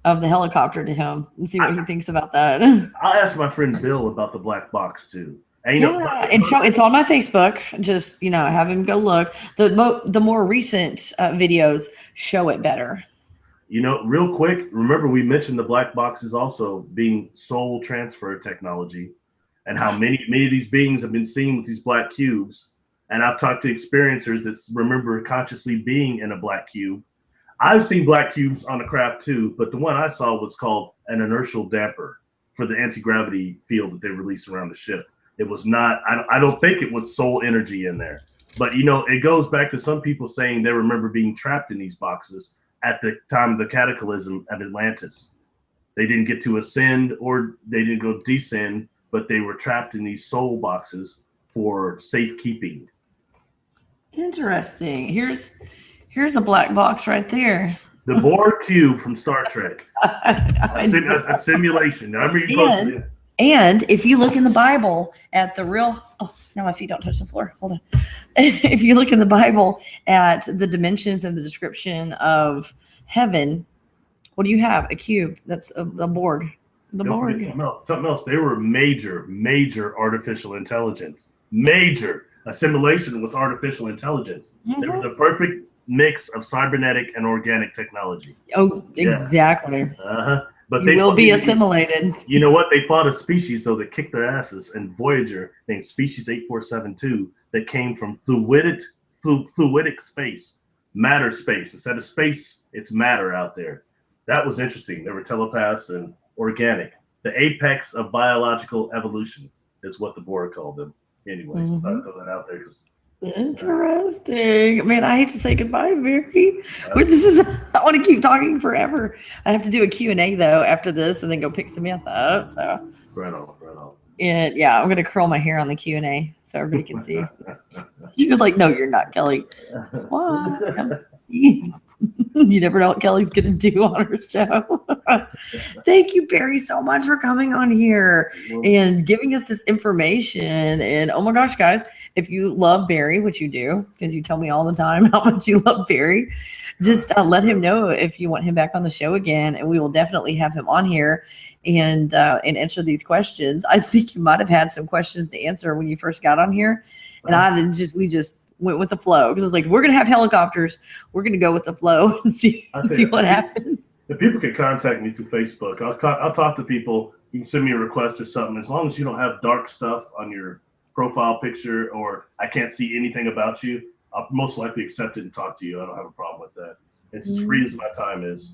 helicopter to him and see what he thinks about that. I'll ask my friend Bill about the black box too. And, it's on my Facebook. Just have him go look. The more recent videos show it better. Real quick, remember we mentioned the black boxes also being soul transfer technology, and how many of these beings have been seen with these black cubes. And I've talked to experiencers that remember consciously being in a black cube. I've seen black cubes on the craft too, but the one I saw was called an inertial damper for the anti-gravity field that they released around the ship. It was not, I don't think it was soul energy in there. But, it goes back to some people saying they remember being trapped in these boxes at the time of the cataclysm of Atlantis. They didn't get to ascend or they didn't go descend, but they were trapped in these soul boxes for safekeeping. Interesting. Here's a black box right there. The Borg cube from Star Trek. A simulation. I remember you posted it. And if you look in the Bible at the real, now my feet don't touch the floor. Hold on. If you look in the Bible at the dimensions and the description of heaven, what do you have? A cube. That's a Borg. The Borg. Something else. They were major artificial intelligence. Major assimilation with artificial intelligence. They were the perfect mix of cybernetic and organic technology. Oh, exactly. But they will be assimilated. You know what? They fought a species though that kicked their asses in Voyager named Species 8472 that came from fluidic space, matter space. Instead of space, it's matter out there. That was interesting. They were telepaths and organic. The apex of biological evolution is what the Borg called them. Anyways, I'll throw that out there. Interesting. Man, I hate to say goodbye, Barry. I want to keep talking forever. I have to do a Q&A though after this and then go pick Samantha up. So right on. And yeah, I'm gonna curl my hair on the Q&A so everybody can see. She was like, "No, you're not, Kelly. What? Come see." You never know what Kelly's gonna do on her show. Thank you, Barry, so much for coming on here and giving us this information. And oh my gosh, guys, if you love Barry, which you do, because you tell me all the time how much you love Barry, just let him know if you want him back on the show again, and we will definitely have him on here and answer these questions. I think you might have had some questions to answer when you first got on here, and went with the flow because it's like we're gonna have helicopters, we're gonna go with the flow and see what happens. If people can contact me through Facebook, I'll talk to people. You can send me a request or something. As long as you don't have dark stuff on your profile picture or I can't see anything about you, I'll most likely accept it and talk to you. I don't have a problem with that. It's as free as my time is.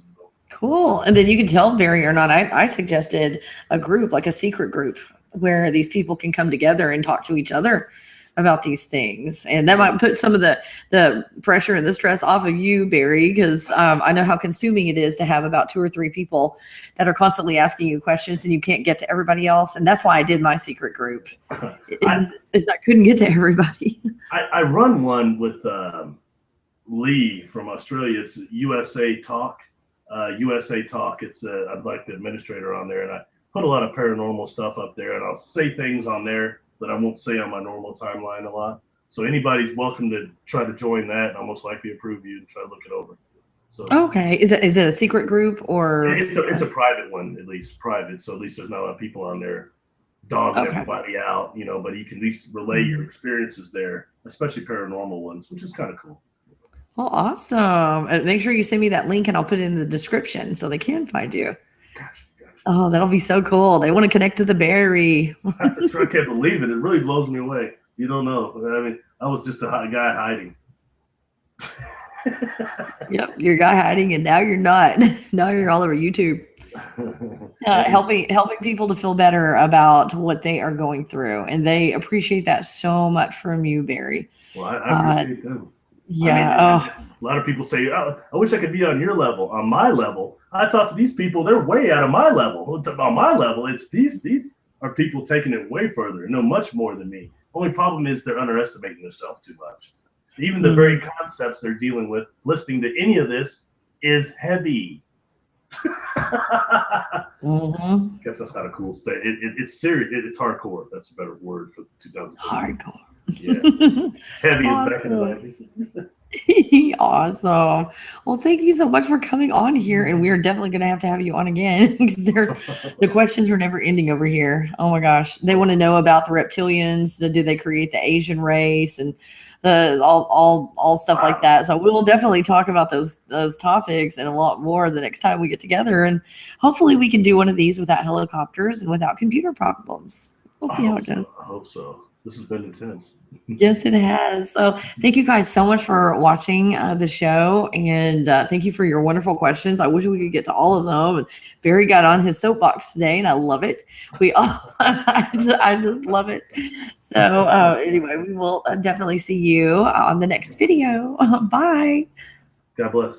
Cool. And then you can tell Barry or not. I suggested a group, like a secret group, where these people can come together and talk to each other about these things. And that might put some of the pressure and the stress off of you, Barry, because I know how consuming it is to have about 2 or 3 people that are constantly asking you questions and you can't get to everybody else. And that's why I did my secret group, is I couldn't get to everybody. I run one with Lee from Australia. It's USA Talk. USA Talk. I'm like the administrator on there, and I put a lot of paranormal stuff up there, and I'll say things on there that I won't say on my normal timeline a lot. So anybody's welcome to try to join that, and I'll most likely approve you and try to look it over. So okay, is it a secret group or? It's a private one, at least private. So at least there's not a lot of people on there dogging everybody out, but you can at least relay your experiences there, especially paranormal ones, which is kind of cool. Well, awesome. And make sure you send me that link and I'll put it in the description so they can find you. Gotcha. Oh, that'll be so cool. They want to connect to the Barry. I can't believe it. It really blows me away. You don't know. I mean, I was just a guy hiding. Yep, you're a guy hiding, and now you're not. Now you're all over YouTube. Helping people to feel better about what they are going through. And they appreciate that so much from you, Barry. Well, I appreciate them. Yeah. A lot of people say, oh, I wish I could be on your level. On my level, I talk to these people, they're way out of my level. On my level, it's these are people taking it way further and know much more than me. Only problem is they're underestimating themselves too much. Even the very concepts they're dealing with, listening to any of this is heavy. Guess that's not a cool state. It's serious. It's hardcore. That's a better word for 2000. Hardcore. Yeah. Heavy is back in the 90s. Awesome. Well, thank you so much for coming on here, and we are definitely going to have you on again because the questions are never ending over here. Oh my gosh, they want to know about the reptilians. Did they create the Asian race and all stuff like that? So we'll definitely talk about those topics and a lot more the next time we get together, and hopefully we can do one of these without helicopters and without computer problems. We'll see how it goes. I hope so. This has been intense. Yes, it has. So thank you guys so much for watching the show. And thank you for your wonderful questions. I wish we could get to all of them. And Barry got on his soapbox today, and I love it. I just love it. So anyway, we will definitely see you on the next video. Bye. God bless.